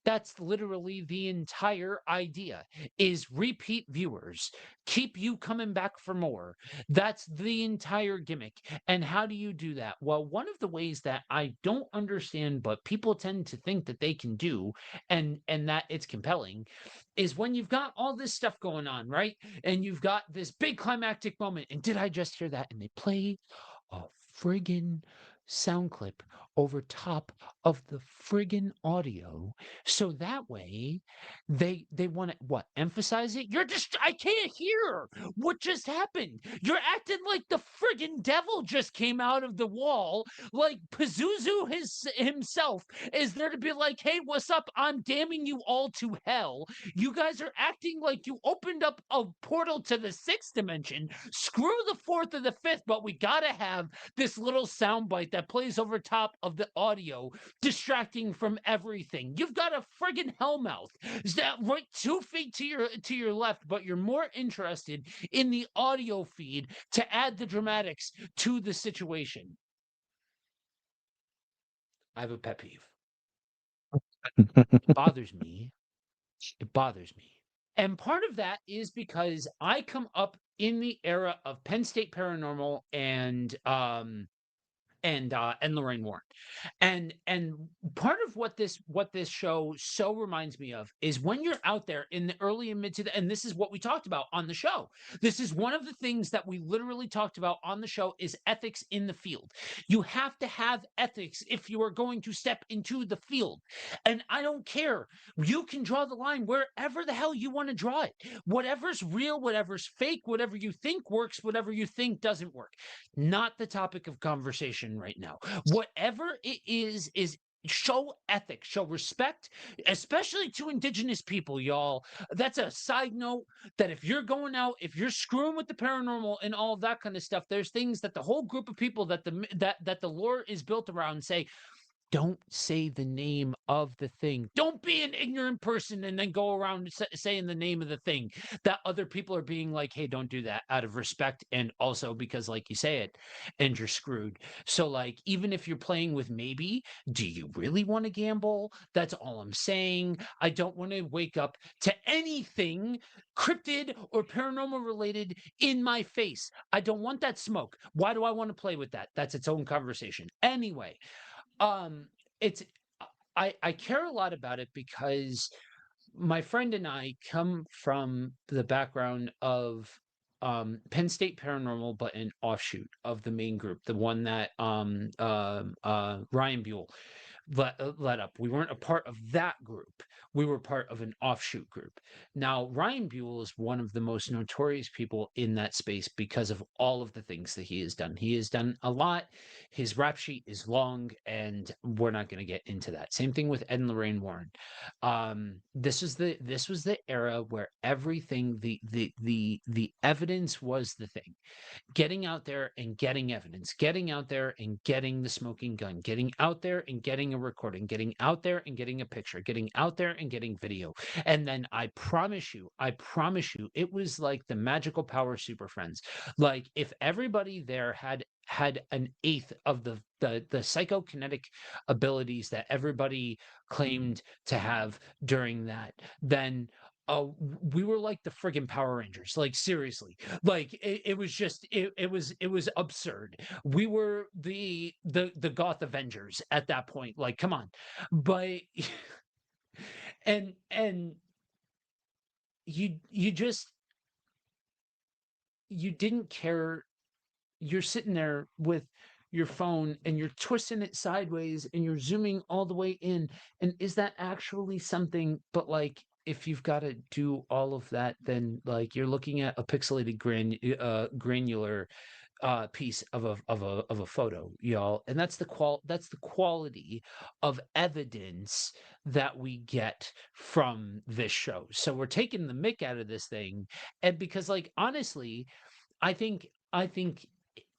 That's literally the entire idea, is repeat viewers, keep you coming back for more. That's the entire gimmick. And how do you do that? Well, one of the ways that I don't understand, but people tend to think that they can do, and that it's compelling, is when you've got all this stuff going on, right? And you've got this big climactic moment. And did I just hear that? And they play a friggin' sound clip over top of the friggin' audio, so that way they want to what, emphasize it. You're just, I can't hear what just happened. You're acting like the friggin' devil just came out of the wall, like Pazuzu himself is there to be like, hey, what's up, I'm damning you all to hell. You guys are acting like you opened up a portal to the sixth dimension. Screw the fourth or the fifth, but we gotta have this little soundbite that plays over top of the audio, distracting from everything. You've got a friggin' hellmouth that right 2 feet to your left, but you're more interested in the audio feed to add the dramatics to the situation. I have a pet peeve. It bothers me. It bothers me. And part of that is because I come up in the era of Penn State Paranormal and Lorraine Warren. And part of what this show so reminds me of is when you're out there in the early and mid to the, and this is what we talked about on the show. This is one of the things that we literally talked about on the show is ethics in the field. You have to have ethics if you are going to step into the field. And I don't care. You can draw the line wherever the hell you want to draw it. Whatever's real, whatever's fake, whatever you think works, whatever you think doesn't work. Not the topic of conversation right now. Whatever it is show ethics, show respect, especially to indigenous people, y'all. That's a side note that if you're going out, if you're screwing with the paranormal and all of that kind of stuff, there's things that the whole group of people that the lore is built around say, don't say the name of the thing. Don't be an ignorant person and then go around saying the name of the thing that other people are being like, hey, don't do that out of respect. And also because, like, you say it and you're screwed. So, like, even if you're playing with maybe, do you really want to gamble? That's all I'm saying. I don't want to wake up to anything cryptid or paranormal related in my face. I don't want that smoke. Why do I want to play with that? That's its own conversation. Anyway, um, it's I care a lot about it because my friend and I come from the background of Penn State Paranormal, but an offshoot of the main group, the one that Ryan Buell led up. We weren't a part of that group. We were part of an offshoot group. Now, Ryan Buell is one of the most notorious people in that space because of all of the things that he has done. He has done a lot. His rap sheet is long, and we're not going to get into that. Same thing with Ed and Lorraine Warren. This was the era where everything the evidence was the thing. Getting out there and getting evidence, getting out there and getting the smoking gun, getting out there and getting a recording, getting out there and getting a picture, getting out there and getting video. And then I promise you, it was like the magical power super friends. Like if everybody there had an eighth of the psychokinetic abilities that everybody claimed to have during that, then we were like the friggin' Power Rangers. Like seriously, like it was just it was absurd. We were the Goth Avengers at that point. Like, come on, but and you just you didn't care. You're sitting there with your phone and you're twisting it sideways and you're zooming all the way in. And is that actually something? But like, if you've got to do all of that, then like you're looking at a pixelated granular piece of a photo, y'all. And that's the quality of evidence that we get from this show. So we're taking the mick out of this thing, and because like honestly, I think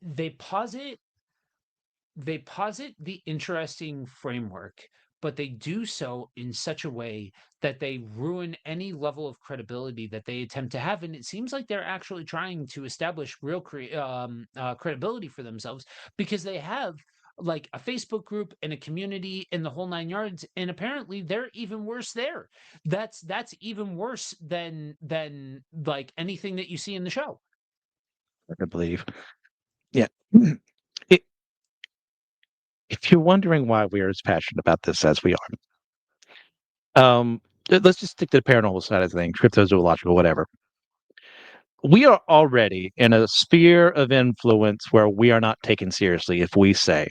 they posit the interesting framework, but they do so in such a way that they ruin any level of credibility that they attempt to have. And it seems like they're actually trying to establish real credibility for themselves because they have like a Facebook group and a community and the whole 9 yards, and apparently they're even worse there. That's even worse than like anything that you see in the show. I believe. Yeah. It, if you're wondering why we are as passionate about this as we are, let's just stick to the paranormal side of things, cryptozoological, whatever. We are already in a sphere of influence where we are not taken seriously if we say,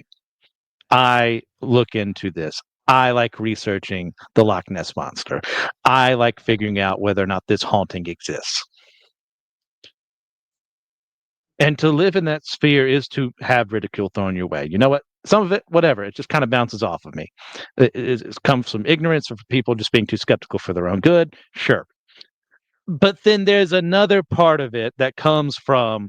I look into this. I like researching the Loch Ness Monster. I like figuring out whether or not this haunting exists. And to live in that sphere is to have ridicule thrown your way. You know what? Some of it, whatever, it just kind of bounces off of me. It comes from ignorance or from people just being too skeptical for their own good. Sure. But then there's another part of it that comes from,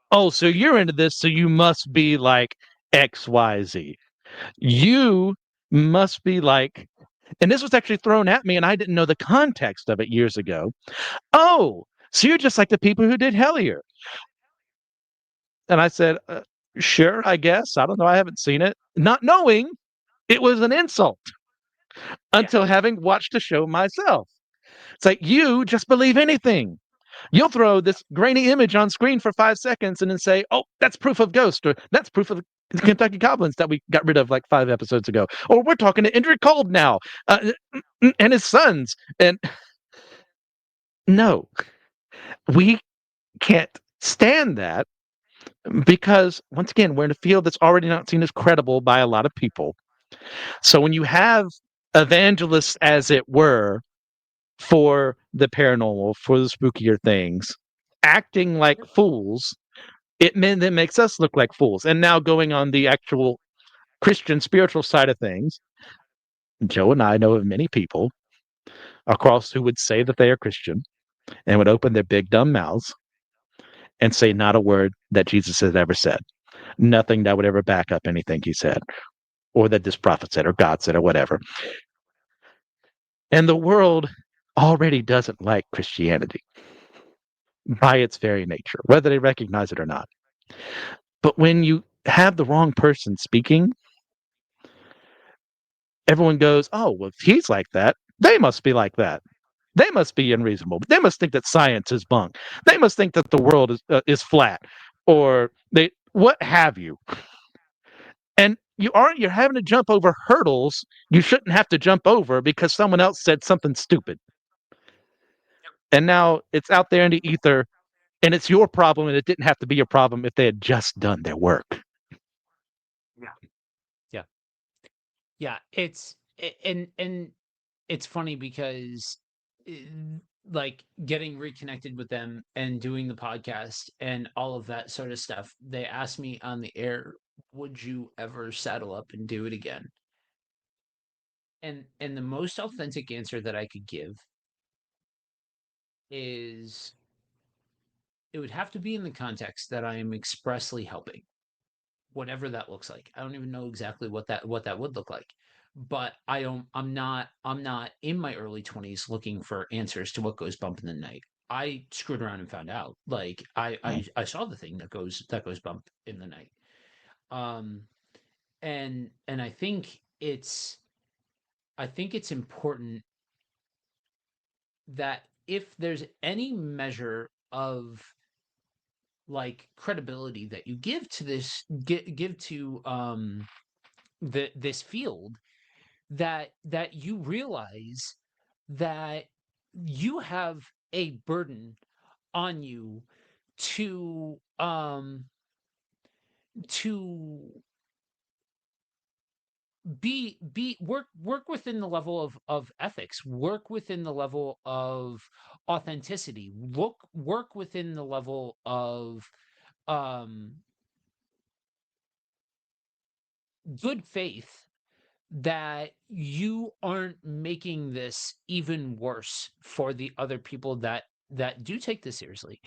oh, so you're into this, so you must be like XYZ. You must be like, and this was actually thrown at me, and I didn't know the context of it years ago. Oh, so you're just like the people who did Hellier. And I said, sure, I guess. I don't know. I haven't seen it. Not knowing it was an insult Yeah. until having watched the show myself. It's like, you just believe anything. You'll throw this grainy image on screen for 5 seconds and then say, oh, that's proof of ghost, or that's proof of the Kentucky Goblins that we got rid of like 5 episodes ago. Or we're talking to Indrid Cold now and his sons. And no, we can't stand that because, once again, we're in a field that's already not seen as credible by a lot of people. So when you have evangelists, as it were, for the paranormal, for the spookier things, acting like fools, then makes us look like fools. And now going on the actual Christian spiritual side of things, Joe and I know of many people across who would say that they are Christian and would open their big dumb mouths and say not a word that Jesus has ever said, nothing that would ever back up anything he said, or that this prophet said, or God said, or whatever. And the world already doesn't like Christianity by its very nature, whether they recognize it or not. But when you have the wrong person speaking, everyone goes, oh, well, if he's like that, they must be like that. They must be unreasonable. They must think that science is bunk. They must think that the world is flat, or they what have you. And you're having to jump over hurdles you shouldn't have to jump over because someone else said something stupid. And now it's out there in the ether, and it's your problem, and it didn't have to be your problem if they had just done their work. Yeah. Yeah. Yeah. And it's funny because like getting reconnected with them and doing the podcast and all of that sort of stuff, they asked me on the air, would you ever saddle up and do it again? And the most authentic answer that I could give is it would have to be in the context that I am expressly helping, whatever that looks like. I don't even know exactly what that would look like. But I'm not in my early 20s looking for answers to what goes bump in the night. I screwed around and found out. Like I saw the thing that goes bump in the night. Um and I think it's important that if there's any measure of like credibility that you give to give to this field, that you realize that you have a burden on you to to be work within the level of ethics, work within the level of authenticity, work within the level of um good faith, that you aren't making this even worse for the other people that do take this seriously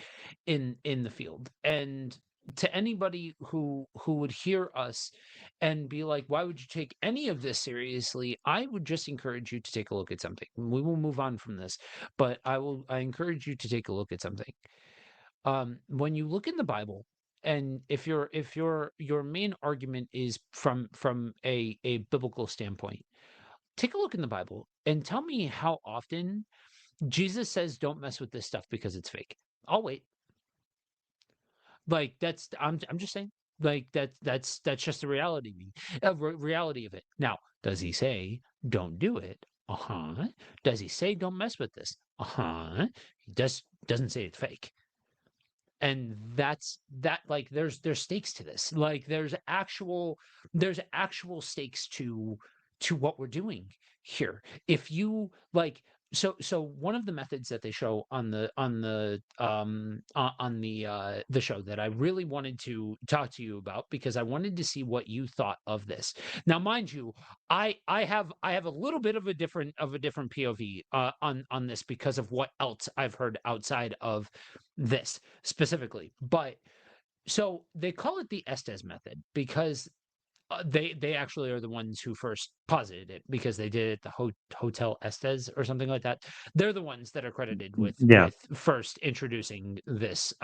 in the field. And to anybody who would hear us and be like, why would you take any of this seriously, I would just encourage you to take a look at something. We will move on from this, but I encourage you to take a look at something. When you look in the Bible and if your main argument is from a biblical standpoint, take a look in the Bible and tell me how often Jesus says don't mess with this stuff because it's fake. I'll wait. Like I'm just saying. Like that's just the reality of it. Now, does he say don't do it? Uh-huh. Does he say don't mess with this? Uh-huh. He doesn't say it's fake. And that's that, like there's stakes to this. Like there's actual stakes to what we're doing here. If you like, so one of the methods that they show on the show that I really wanted to talk to you about, because I wanted to see what you thought of this. Now, mind you, I have a little bit of a different POV on this because of what else I've heard outside of this specifically. But so they call it the Estes method because they actually are the ones who first posited it, because they did it at the Hotel Estes or something like that. They're the ones that are credited with Yeah. first introducing this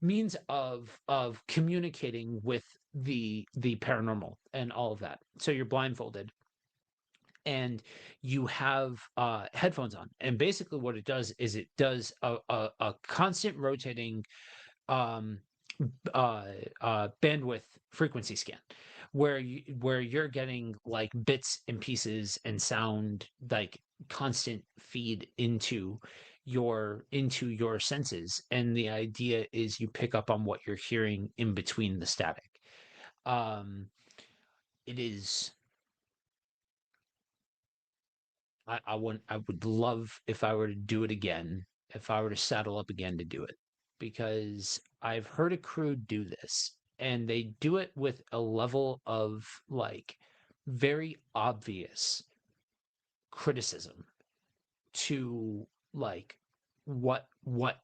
means of communicating with the paranormal and all of that. So you're blindfolded and you have headphones on, and basically what it does is it does a constant rotating um bandwidth frequency scan, where you're getting like bits and pieces and sound, like constant feed into your senses, and the idea is you pick up on what you're hearing in between the static. um it is I would love if I were to do it again, if I were to saddle up again to do it, because I've heard a crew do this and they do it with a level of like very obvious criticism to like what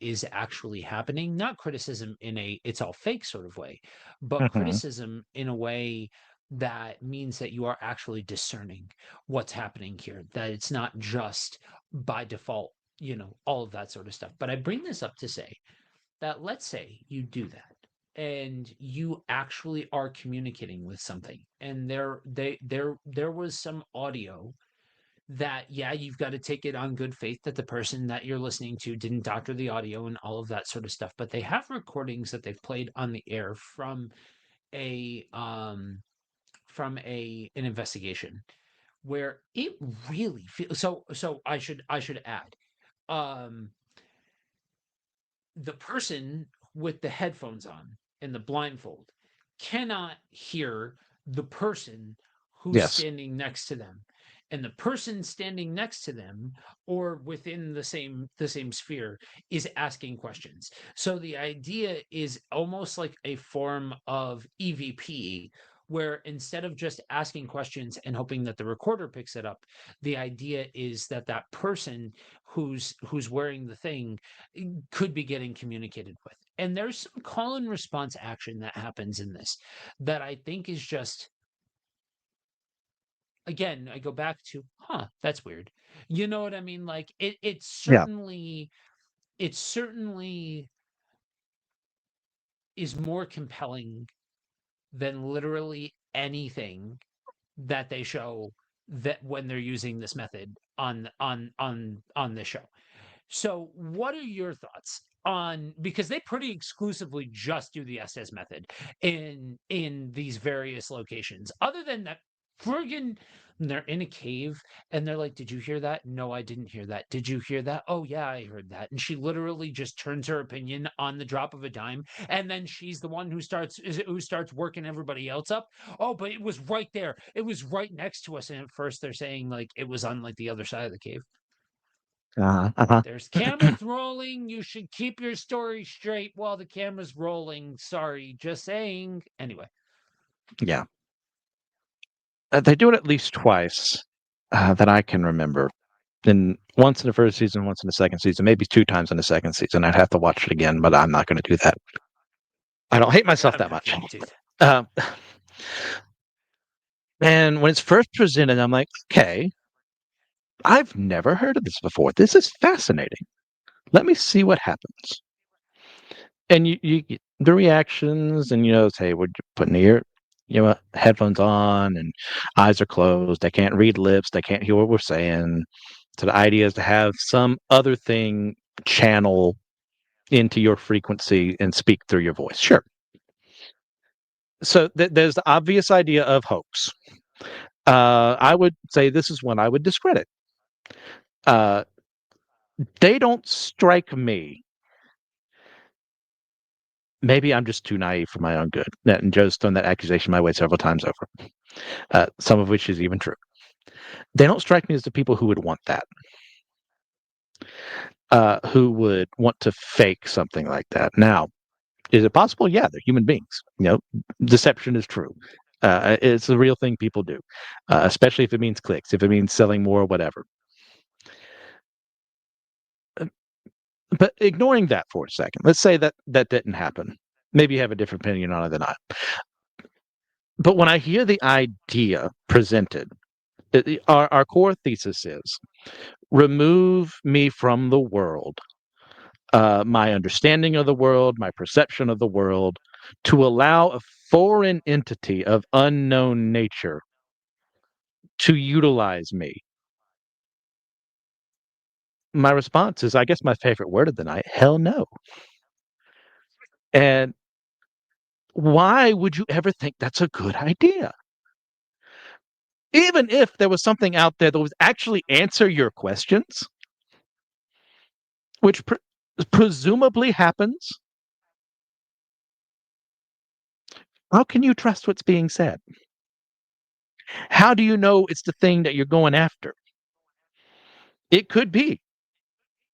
is actually happening. Not criticism in a it's all fake sort of way, but Hmm. criticism in a way that means that you are actually discerning what's happening here, that it's not just by default, all of that sort of stuff. But I bring this up to say that, let's say you do that and you actually are communicating with something, and there was some audio that, yeah, you've got to take it on good faith that the person that you're listening to didn't doctor the audio and all of that sort of stuff. But they have recordings that they've played on the air a from an investigation where it really feels so. I should add, um the person with the headphones on and the blindfold cannot hear the person who's Yes. standing next to them, and the person standing next to them or within the same sphere is asking questions. So the idea is almost like a form of EVP, where instead of just asking questions and hoping that the recorder picks it up, the idea is that that person who's wearing the thing could be getting communicated with. And there's some call and response action that happens in this that I think is just, again, I go back to, that's weird. You know what I mean? Like Yeah. it certainly is more compelling than literally anything that they show, that when they're using this method on this show. So, what are your thoughts on, because they pretty exclusively just do the SS method in these various locations. Other than that, friggin' they're in a cave and they're like, "Did you hear that? No, I didn't hear that. Did you hear that? Oh yeah, I heard that." And she literally just turns her opinion on the drop of a dime, and then she's the one who starts working everybody else up. Oh, but it was right there. It was right next to us. And at first they're saying like it was on like the other side of the cave. Uh-huh. There's cameras rolling. You should keep your story straight while the camera's rolling. Sorry, just saying. Anyway. Yeah. They do it at least twice that I can remember. And once in the first season, once in the second season, maybe two times in the second season. I'd have to watch it again, but I'm not going to do that. I don't hate myself I'm that not much. going to do that. Um, and when it's first presented, I'm like, okay, I've never heard of this before. This is fascinating. Let me see what happens. and you get the reactions, and say we're putting headphones on, and eyes are closed. They can't read lips. They can't hear what we're saying. So the idea is to have some other thing channel into your frequency and speak through your voice. Sure. So there's the obvious idea of hoax. I would say this is one I would discredit. Uh, they don't strike me. Maybe I'm just too naive for my own good. And Joe's thrown that accusation my way several times over, some of which is even true. They don't strike me as the people who would want that, who would want to fake something like that. Now, is it possible? Yeah, they're human beings. Deception is true. It's a real thing people do, especially if it means clicks, if it means selling more, whatever. But ignoring that for a second, let's say that didn't happen. Maybe you have a different opinion on it than I. But when I hear the idea presented, our core thesis is remove me from the world, my understanding of the world, my perception of the world, to allow a foreign entity of unknown nature to utilize me. My response is, I guess my favorite word of the night, hell no. And why would you ever think that's a good idea? Even if there was something out there that would actually answer your questions, which presumably happens, how can you trust what's being said? How do you know it's the thing that you're going after? It could be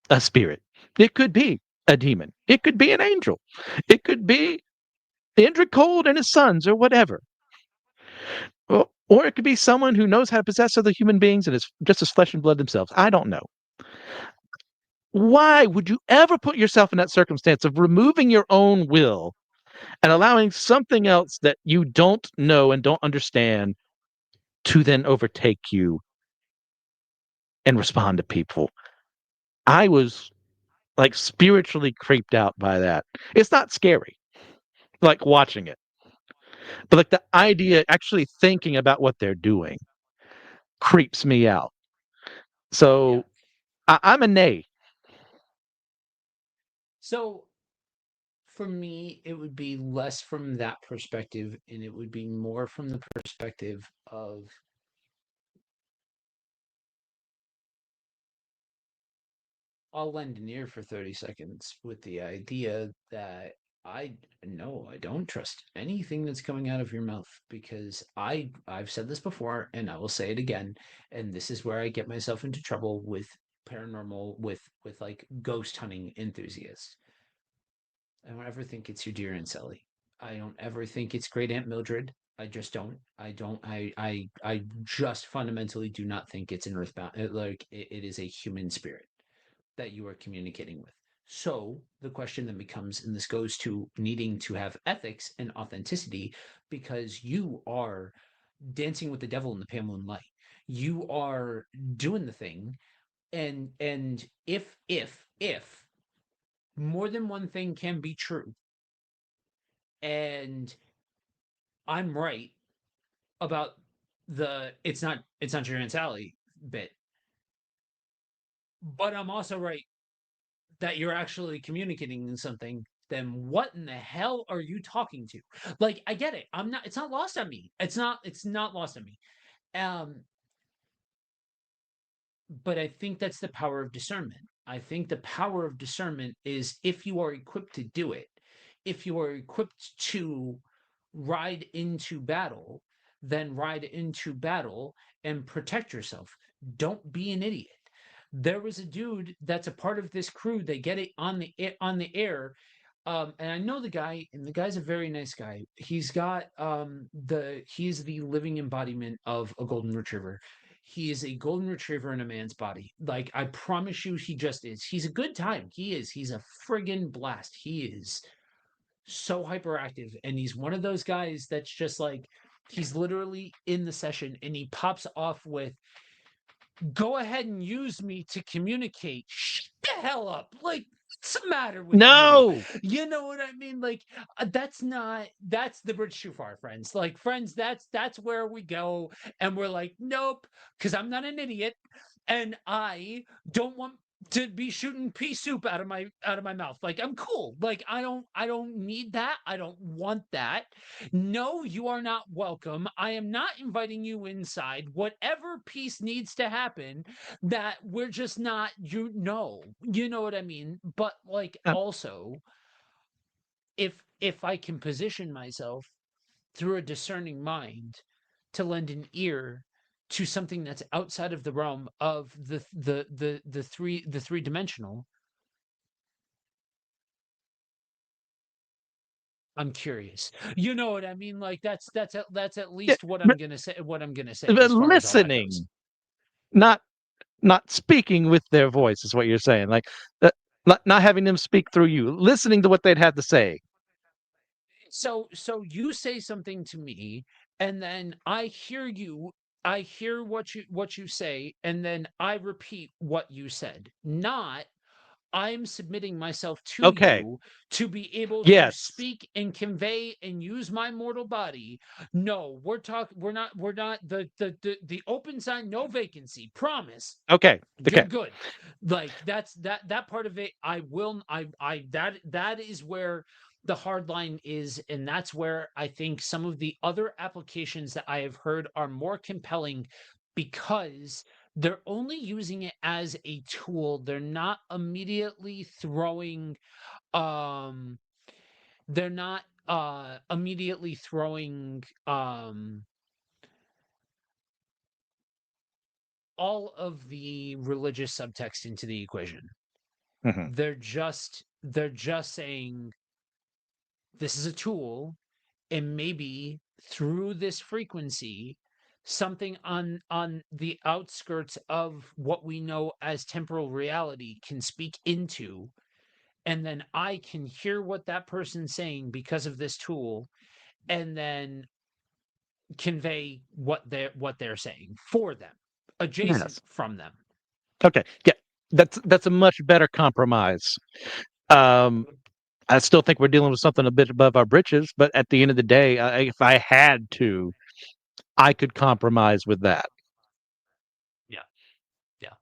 a spirit. It could be a demon. It could be an angel. It could be Andrew Cold and his sons or whatever. Or it could be someone who knows how to possess other human beings and is just as flesh and blood themselves. I don't know. Why would you ever put yourself in that circumstance of removing your own will and allowing something else that you don't know and don't understand to then overtake you and respond to people? I was like spiritually creeped out by that. It's not scary, like watching it, but like the idea, actually thinking about what they're doing, creeps me out. Yeah. So I'm a nay. So for me, it would be less from that perspective, and it would be more from the perspective of I'll lend an ear for 30 seconds with the idea that I don't trust anything that's coming out of your mouth because I've said this before and I will say it again, and this is where I get myself into trouble with paranormal with like ghost hunting enthusiasts. I don't ever think it's your dear Aunt Sally. I don't ever think it's great Aunt Mildred. I just don't. I don't. I just fundamentally do not think it's an earthbound. Like it is a human spirit that you are communicating with. So the question then becomes, and this goes to needing to have ethics and authenticity, because you are dancing with the devil in the pale moonlight. You are doing the thing, and if more than one thing can be true, and I'm right about it's not your Aunt Sally bit, but I'm also right that you're actually communicating in something, then what in the hell are you talking to? Like, I get it. It's not lost on me. It's not lost on me. Um, but I think that's the power of discernment. I think the power of discernment is if you are equipped to do it, if you are equipped to ride into battle, then ride into battle and protect yourself. Don't be an idiot. There was a dude that's a part of this crew. They get it on the air. And I know the guy, and the guy's a very nice guy. He's the living embodiment of a golden retriever. He is a golden retriever in a man's body. Like, I promise you, he just is. He's a good time. He is. He's a friggin' blast. He is so hyperactive. And he's one of those guys that's just like, he's literally in the session and he pops off with, go ahead and use me to communicate. Shut the hell up. Like, What's the matter with you? No. You know what I mean? Like that's the bridge too far, friends. Like friends, that's where we go and we're like, nope, because I'm not an idiot and I don't want to be shooting pea soup out of my mouth. Like I'm cool. Like I don't need that. I don't want that. No, you are not welcome. I am not inviting you inside. Whatever piece needs to happen, that we're just not, you know what I mean? But like Uh, also, if I can position myself through a discerning mind to lend an ear to something that's outside of the realm of the three dimensional, I'm curious. You know what I mean? Like that's at yeah, least what but, I'm gonna say but as far as all that goes. listening, not not speaking with their voice is what you're saying. Like not having them speak through you, listening to what they'd have to say. So you say something to me and then I hear what you say and then I repeat what you said. Not I'm submitting myself to Okay. you to be able to Yes. speak and convey and use my mortal body. No, we're not the open sign, no vacancy. Promise. Okay. You're Okay. good. Like that part of it I will I that is where the hard line is, and that's where I think some of the other applications that I have heard are more compelling because they're only using it as a tool. They're not immediately throwing um they're not immediately throwing all of the religious subtext into the equation. Hmm. They're just saying this is a tool and maybe through this frequency something on the outskirts of what we know as temporal reality can speak into, and then I can hear what that person's saying because of this tool and then convey what they're saying for them, adjacent Yes. from them. Okay. Yeah. That's a much better compromise. Um, I still think we're dealing with something a bit above our britches, but at the end of the day, if I had to, I could compromise with that. Yeah. Yeah.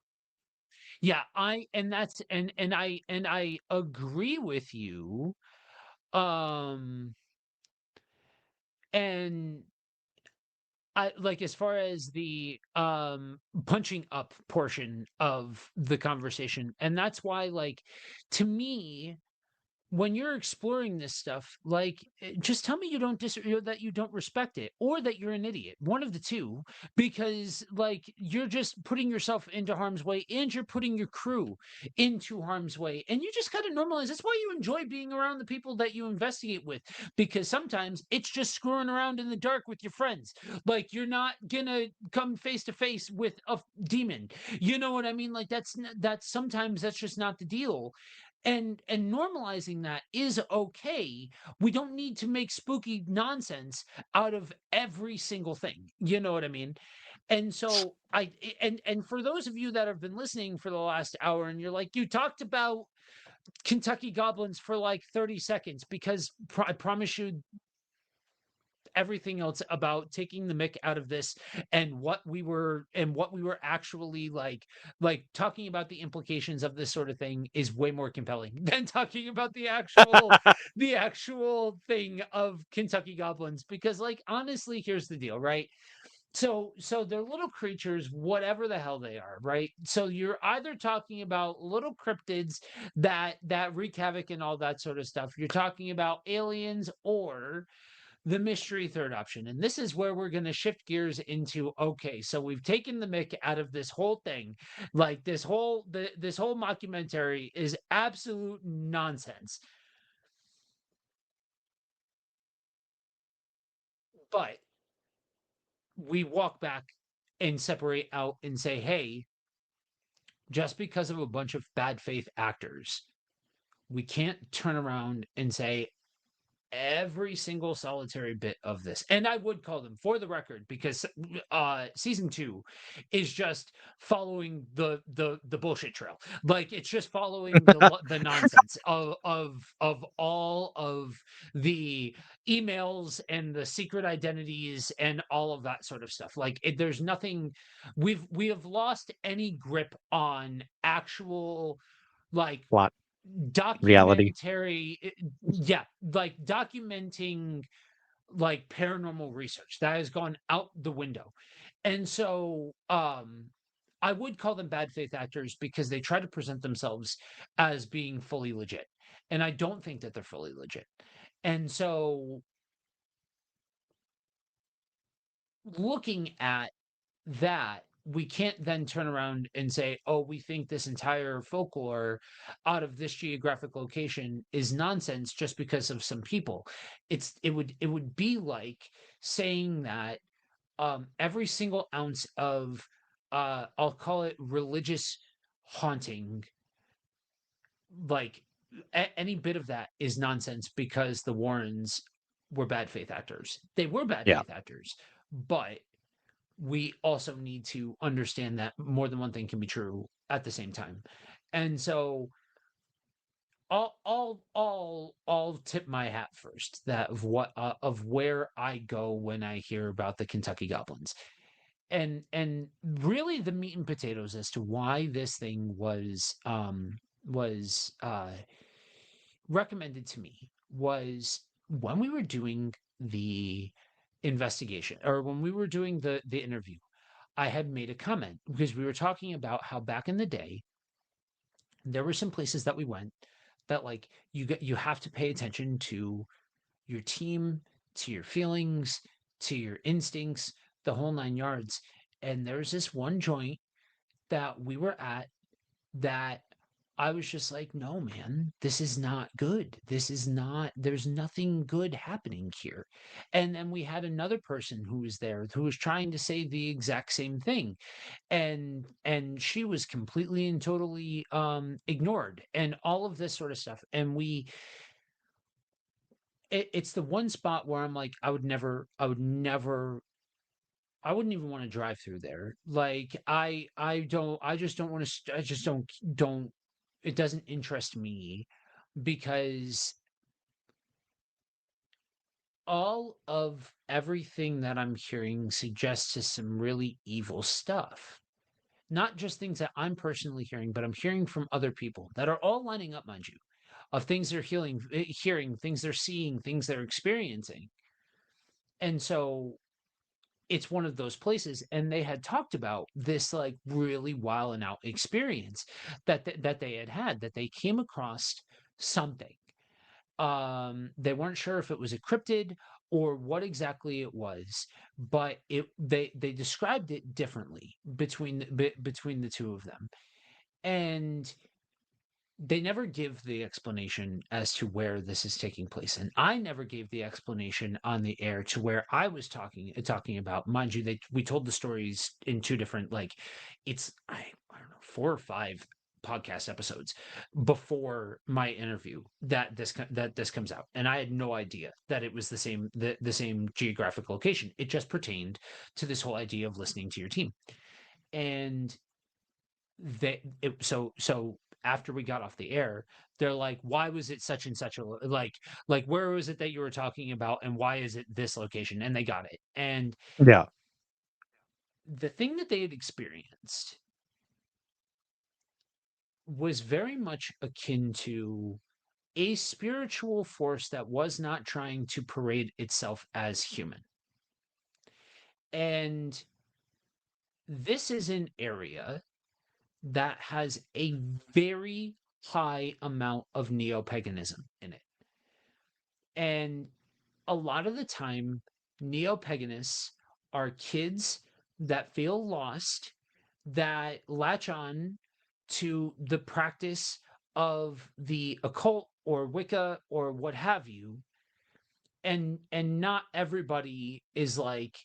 Yeah, I and that's and I agree with you. Um and I like as far as the punching up portion of the conversation, and that's why like to me when you're exploring this stuff, like, just tell me you don't that you don't respect it, or that you're an idiot. One of the two, because like you're just putting yourself into harm's way, and you're putting your crew into harm's way, and you just gotta normalize. That's why you enjoy being around the people that you investigate with, because sometimes it's just screwing around in the dark with your friends. Like you're not gonna come face to face with a demon. You know what I mean? Like that's sometimes that's just not the deal, and normalizing that is okay. We don't need to make spooky nonsense out of every single thing, you know what I mean? And so and for those of you that have been listening for the last hour and you're like, you talked about Kentucky Goblins for like 30 seconds, because I promise you everything else about taking the mick out of this and what we were actually like talking about the implications of this sort of thing is way more compelling than talking about the actual thing of Kentucky Goblins, because like honestly here's the deal, right? So they're little creatures, whatever the hell they are, right? So you're either talking about little cryptids that wreak havoc and all that sort of stuff, you're talking about aliens, or the mystery third option. And this is where we're going to shift gears into, okay, so we've taken the mick out of this whole thing. Like this whole mockumentary is absolute nonsense. But we walk back and separate out and say, hey, just because of a bunch of bad faith actors, we can't turn around and say every single solitary bit of this. And I would call them, for the record, because season 2 is just following the bullshit trail. Like, it's just following the nonsense of all of the emails and the secret identities and all of that sort of stuff. Like, there's nothing, we have lost any grip on actual, like, Plot, reality. documentary, yeah, like documenting like paranormal research that has gone out the window. And so I would call them bad faith actors because they try to present themselves as being fully legit, and I don't think that they're fully legit. And so, looking at that, we can't then turn around and say, oh, we think this entire folklore out of this geographic location is nonsense just because of some people. It would be like saying that every single ounce of I'll call it religious haunting, like any bit of that is nonsense because the Warrens were bad faith actors. They were bad Yeah. faith actors, but we also need to understand that more than one thing can be true at the same time. And so I'll tip my hat first that of where I go when I hear about the Kentucky Goblins. And really the meat and potatoes as to why this thing was recommended to me was when we were doing the investigation, or when we were doing the interview. I had made a comment because we were talking about how back in the day there were some places that we went that, like, you have to pay attention to your team, to your feelings, to your instincts, the whole 9 yards. And there's this one joint that we were at that I was just like, no, man, this is not good. This is not, there's nothing good happening here. And then we had another person who was there who was trying to say the exact same thing. And she was completely and totally ignored and all of this sort of stuff. And it's the one spot where I'm like, I wouldn't even want to drive through there. Like, I just don't want to, I just don't, it doesn't interest me because all of everything that I'm hearing suggests to some really evil stuff. Not just things that I'm personally hearing, but I'm hearing from other people that are all lining up, mind you, of things they're hearing, things they're seeing, things they're experiencing. And so it's one of those places, and they had talked about this like really wild and out experience that they had, that they came across something. They weren't sure if it was a cryptid or what exactly it was, but they described it differently between the two of them. And they never give the explanation as to where this is taking place, and I never gave the explanation on the air to where I was talking about. Mind you, we told the stories in two different, like, it's I don't know, 4 or 5 podcast episodes before my interview that this comes out, and I had no idea that it was the same geographic location. It just pertained to this whole idea of listening to your team. And so after we got off the air, they're like, why was it such and such a like where was it that you were talking about, and why is it this location? And they got it. And Yeah. the thing that they had experienced was very much akin to a spiritual force that was not trying to parade itself as human. And this is an area that has a very high amount of neo-paganism in it. And a lot of the time, neo-paganists are kids that feel lost, that latch on to the practice of the occult or Wicca or what have you. And not everybody is like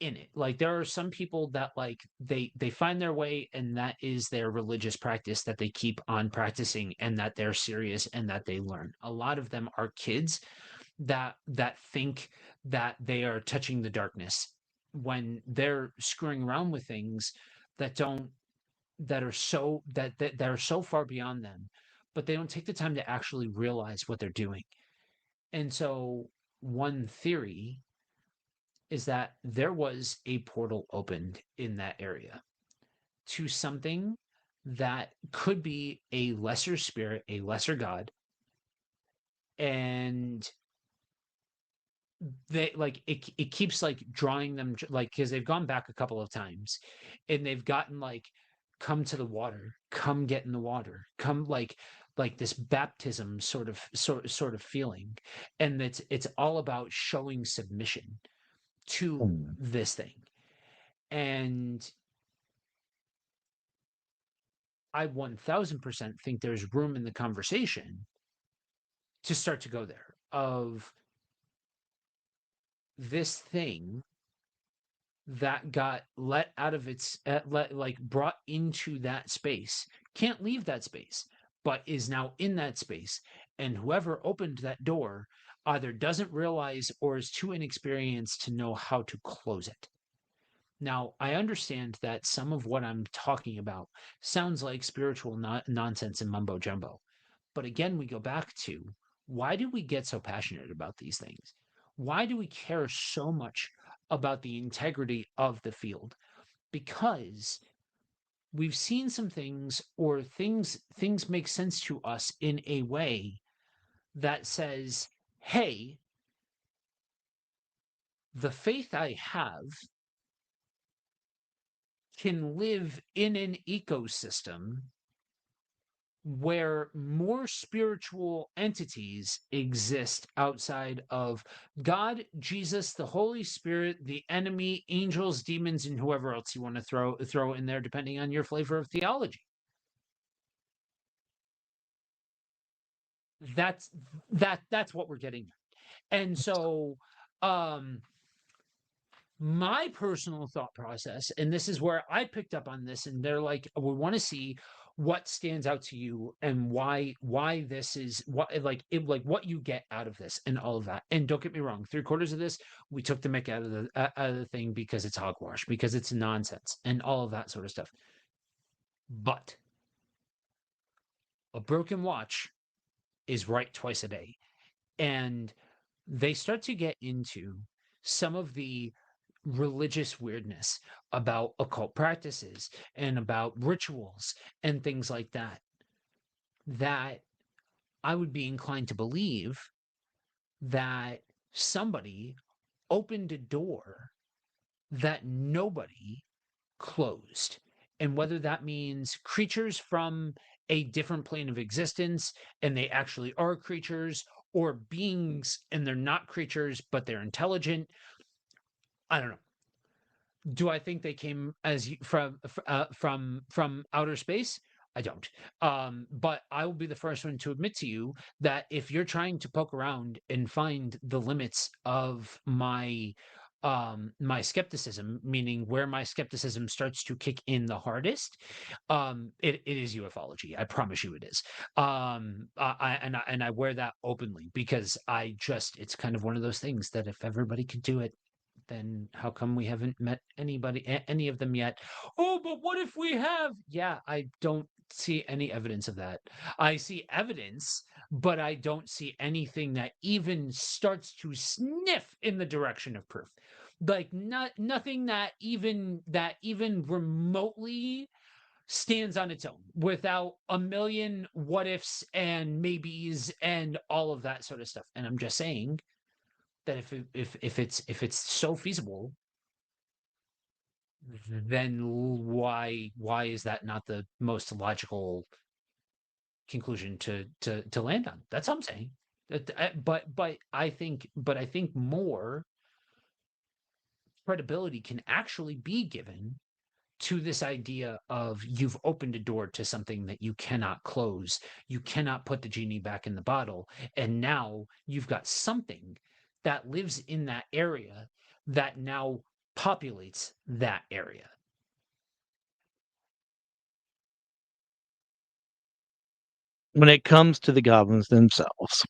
in it. Like, there are some people that, like, they find their way, and that is their religious practice that they keep on practicing, and that they're serious and that they learn. A lot of them are kids that think that they are touching the darkness when they're screwing around with things that don't that are so far beyond them, but they don't take the time to actually realize what they're doing. And so one theory is that there was a portal opened in that area to something that could be a lesser spirit, a lesser god, and they like it keeps like drawing them like because they've gone back a couple of times and they've gotten like come to the water, come get in the water, come like this baptism sort of feeling, and it's all about showing submission to Hmm. this thing. And I 1000% think there's room in the conversation to start to go there of this thing that got let out of its like brought into that space can't leave that space, but is now in that space, and whoever opened that door either doesn't realize or is too inexperienced to know how to close it. Now, I understand that some of what I'm talking about sounds like spiritual nonsense and mumbo jumbo. But again, we go back to why do we get so passionate about these things? Why do we care so much about the integrity of the field? Because we've seen some things or things make sense to us in a way that says, "Hey, the faith I have can live in an ecosystem where more spiritual entities exist outside of God, Jesus, the Holy Spirit, the enemy, angels, demons, and whoever else you want to throw in there, depending on your flavor of theology." That's that's what we're getting at. And so um my personal thought process, and this is where I picked up on this, and they're like, we want to see what stands out to you and why this is what like what you get out of this and all of that. And don't get me wrong, 3/4 of this we took the mick out of the thing because it's hogwash, because it's nonsense and all of that sort of stuff. But a broken watch is right twice a day. And they start to get into some of the religious weirdness about occult practices and about rituals and things like that, that I would be inclined to believe that somebody opened a door that nobody closed. And whether that means creatures from a different plane of existence and they actually are creatures, or beings and they're not creatures but they're intelligent, I don't know. Do I think they came from outer space? I don't. But I will be the first one to admit to you that if you're trying to poke around and find the limits of my skepticism, meaning where my skepticism starts to kick in the hardest, it is ufology. I promise you it is. And I wear that openly because I just it's kind of one of those things that if everybody could do it, then how come we haven't met any of them yet? Oh, but what if we have? Yeah, I don't see any evidence of that. I see evidence, but I don't see anything that even starts to sniff in the direction of proof. Like nothing that even remotely stands on its own without a million what ifs and maybes and all of that sort of stuff. And I'm just saying that if it's so feasible, then why is that not the most logical conclusion to land on? That's what I'm saying. But I think more credibility can actually be given to this idea of you've opened a door to something that you cannot close. You cannot put the genie back in the bottle. And now you've got something that lives in that area that now populates that area. When it comes to the goblins themselves,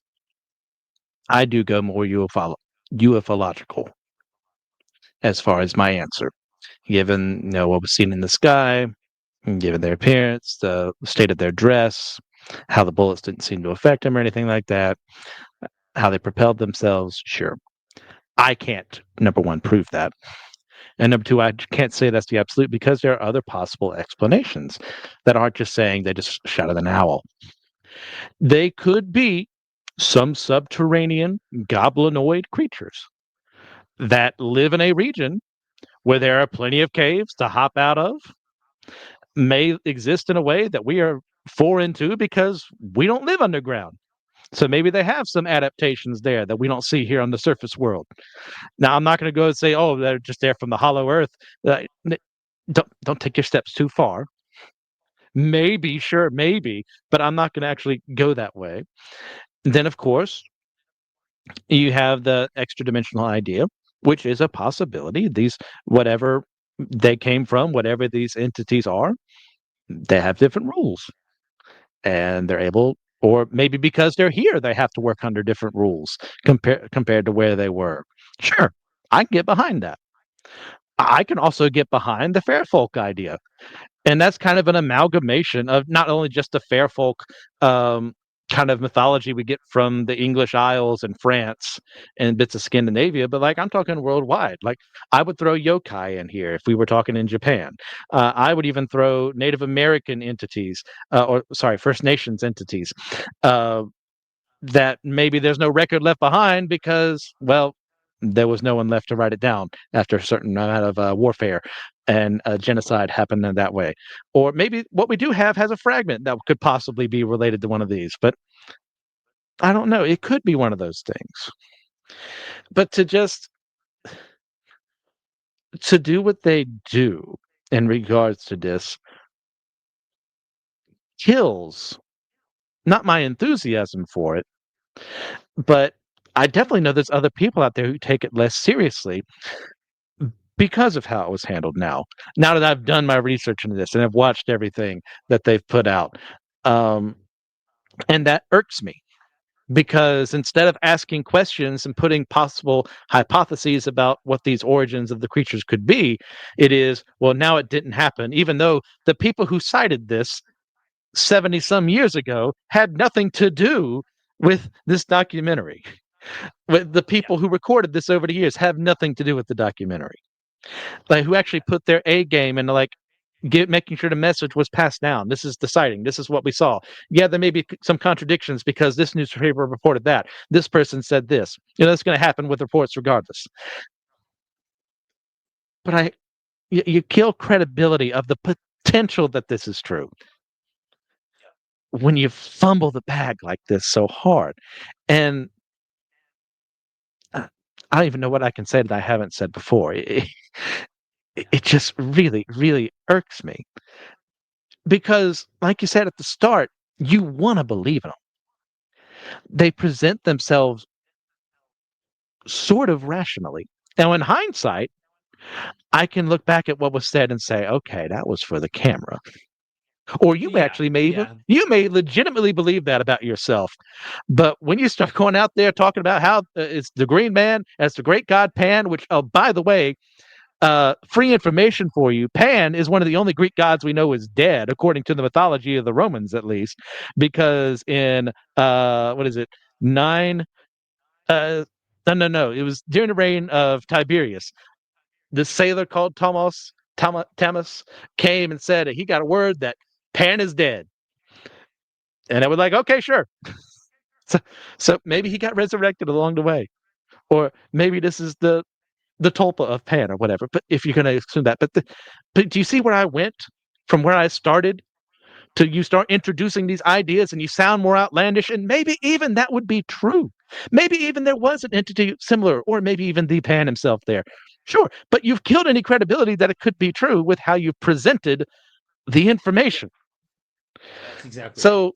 I do go more ufological as far as my answer, given what was seen in the sky, given their appearance, the state of their dress, how the bullets didn't seem to affect them or anything like that, how they propelled themselves. Sure, I can't, number one, prove that. And number two, I can't say that's the absolute because there are other possible explanations that aren't just saying they just shot at an owl. They could be some subterranean goblinoid creatures that live in a region where there are plenty of caves to hop out of, may exist in a way that we are foreign to because we don't live underground. So maybe they have some adaptations there that we don't see here on the surface world. Now, I'm not going to go and say, "Oh, they're just there from the hollow earth." Don't take your steps too far. Maybe, sure, maybe, but I'm not going to actually go that way. Then, of course, you have the extra dimensional idea, which is a possibility. These, whatever they came from, whatever these entities are, they have different rules, and they're able, or maybe because they're here, they have to work under different rules compared to where they were. Sure, I can get behind that. I can also get behind the fair folk idea. And that's kind of an amalgamation of not only just the fair folk kind of mythology we get from the English Isles and France and bits of Scandinavia, but like I'm talking worldwide. Like I would throw yokai in here if we were talking in Japan. I would even throw Native American entities, or sorry, First Nations entities. Uh, that maybe there's no record left behind because, well, there was no one left to write it down after a certain amount of warfare and genocide happened in that way. Or maybe what we do have has a fragment that could possibly be related to one of these, but I don't know. It could be one of those things. But to do what they do in regards to this kills not my enthusiasm for it, but I definitely know there's other people out there who take it less seriously because of how it was handled now. Now that I've done my research into this and I've watched everything that they've put out, um, and that irks me because instead of asking questions and putting possible hypotheses about what these origins of the creatures could be, it is, well, now it didn't happen, even though the people who cited this 70 some years ago had nothing to do with this documentary. With the people who recorded this over the years have nothing to do with the documentary. Like who actually put their A game into like making sure the message was passed down. This is the sighting. This is what we saw. Yeah, there may be some contradictions because this newspaper reported that. This person said this. That's going to happen with reports regardless. But you kill credibility of the potential that this is true when you fumble the bag like this so hard. And I don't even know what I can say that I haven't said before. It just really, really irks me. Because, like you said at the start, you want to believe in them. They present themselves sort of rationally. Now, in hindsight, I can look back at what was said and say, okay, that was for the camera. Or you actually you may legitimately believe that about yourself. But when you start going out there talking about how it's the green man, as the great god Pan, which, oh, by the way, free information for you, Pan is one of the only Greek gods we know is dead, according to the mythology of the Romans, at least, because in what is it, 9 no, it was during the reign of Tiberius. This sailor called Thomas came and said he got a word that Pan is dead, and I was like, okay, sure. So maybe he got resurrected along the way, or maybe this is the tulpa of Pan or whatever. But if you're going to assume that, but do you see where I went from where I started to you start introducing these ideas and you sound more outlandish, and maybe even that would be true. Maybe even there was an entity similar, or maybe even the Pan himself there. Sure, but you've killed any credibility that it could be true with how you presented the information. That's exactly. So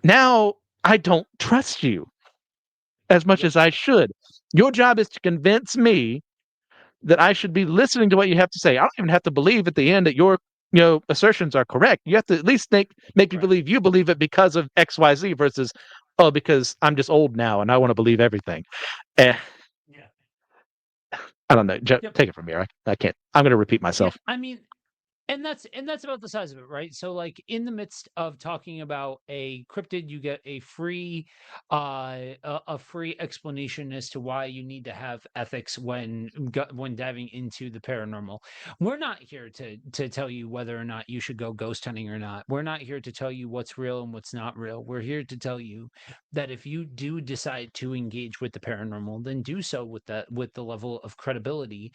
now I don't trust you as much as I should. Your job is to convince me that I should be listening to what you have to say. I don't even have to believe at the end that your assertions are correct. You have to at least make me believe you believe it because of XYZ versus Oh, because I'm just old now and I want to believe everything. Eh, Yeah. I don't know. Yep. Take it from here. I can't. I'm going to repeat Yeah. myself. I mean, and that's about the size of it, right? So like in the midst of talking about a cryptid, you get a free a free explanation as to why you need to have ethics when diving into the paranormal. We're not here to tell you whether or not you should go ghost hunting or not. We're not here to tell you what's real and what's not real. We're here to tell you that if you do decide to engage with the paranormal, then do so with the level of credibility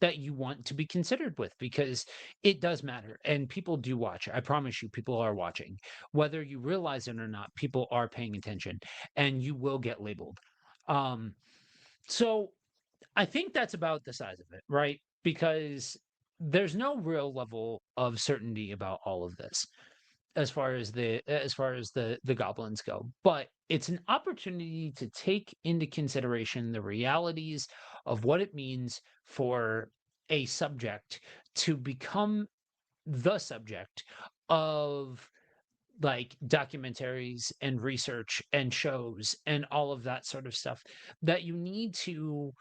that you want to be considered with, because it does matter. And people do watch. I promise you, people are watching. Whether you realize it or not, people are paying attention and you will get labeled. Um, so I think that's about the size of it, right? Because there's no real level of certainty about all of this as far as the goblins go, but it's an opportunity to take into consideration the realities of what it means for a subject to become the subject of like documentaries and research and shows and all of that sort of stuff, that you need to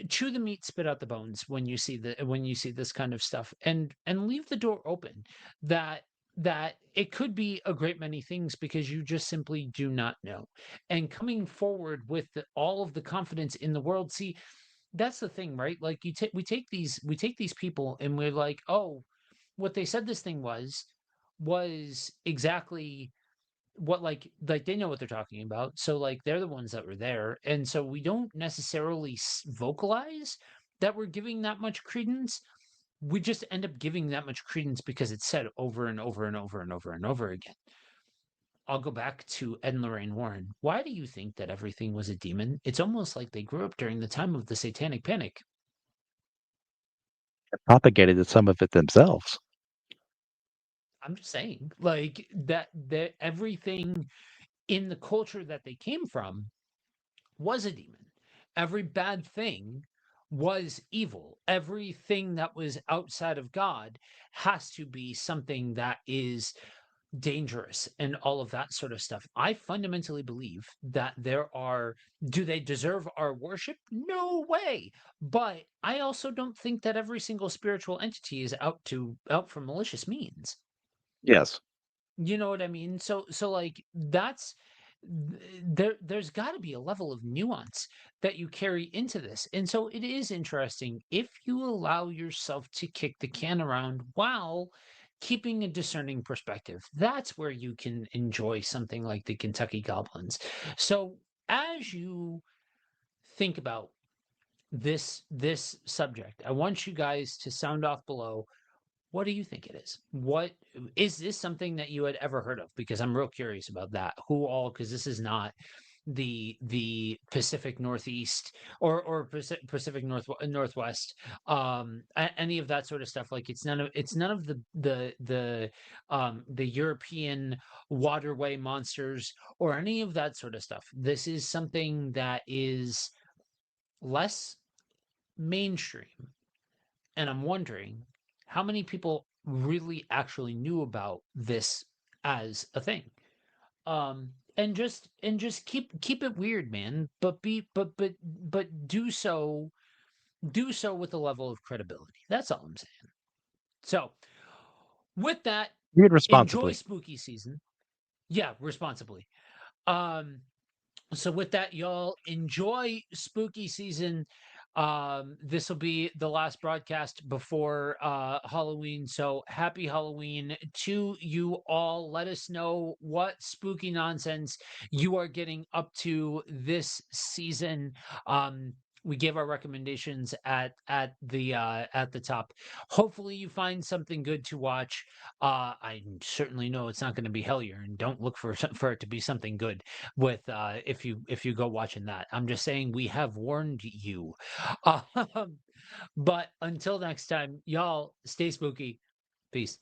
chew the meat, spit out the bones when you see this kind of stuff, and leave the door open that it could be a great many things, because you just simply do not know. And coming forward with all of the confidence in the world. See, that's the thing, right? Like we take these people and we're like, oh, what they said this thing was exactly what, like they know what they're talking about, so like they're the ones that were there, and so we don't necessarily vocalize that we're giving that much credence. We just end up giving that much credence because it's said over and over and over and over and over again. I'll go back to Ed and Lorraine Warren. Why do you think that everything was a demon? It's almost like they grew up during the time of the Satanic Panic. Propagated some of it themselves. I'm just saying, like that everything in the culture that they came from was a demon. Every bad thing was evil. Everything that was outside of God has to be something that is dangerous and all of that sort of stuff. I fundamentally believe that do they deserve our worship? No way. But I also don't think that every single spiritual entity is out for malicious means. Yes. You know what I mean? So like there's got to be a level of nuance that you carry into this. And so it is interesting if you allow yourself to kick the can around while keeping a discerning perspective. That's where you can enjoy something like the Kentucky Goblins. So as you think about this subject, I want you guys to sound off below. What do you think it is? What is this something that you had ever heard of? Because I'm real curious about that. Who all? Because this is not the Pacific Northeast or Pacific Northwest, any of that sort of stuff. Like it's none of the European waterway monsters or any of that sort of stuff. This is something that is less mainstream, and I'm wondering how many people really actually knew about this as a thing. And just keep it weird, man. But do so with a level of credibility. That's all I'm saying. So with that, Do it enjoy responsibly. spooky season. Yeah, responsibly. Um, so with that, y'all enjoy spooky season. This will be the last broadcast before Halloween, so happy Halloween to you all. Let us know what spooky nonsense you are getting up to this season. We gave our recommendations at the top. Hopefully you find something good to watch. I certainly know it's not going to be Hellier, and don't look for it to be something good with if you go watching that. I'm just saying we have warned you. Um, but until next time, y'all stay spooky. Peace.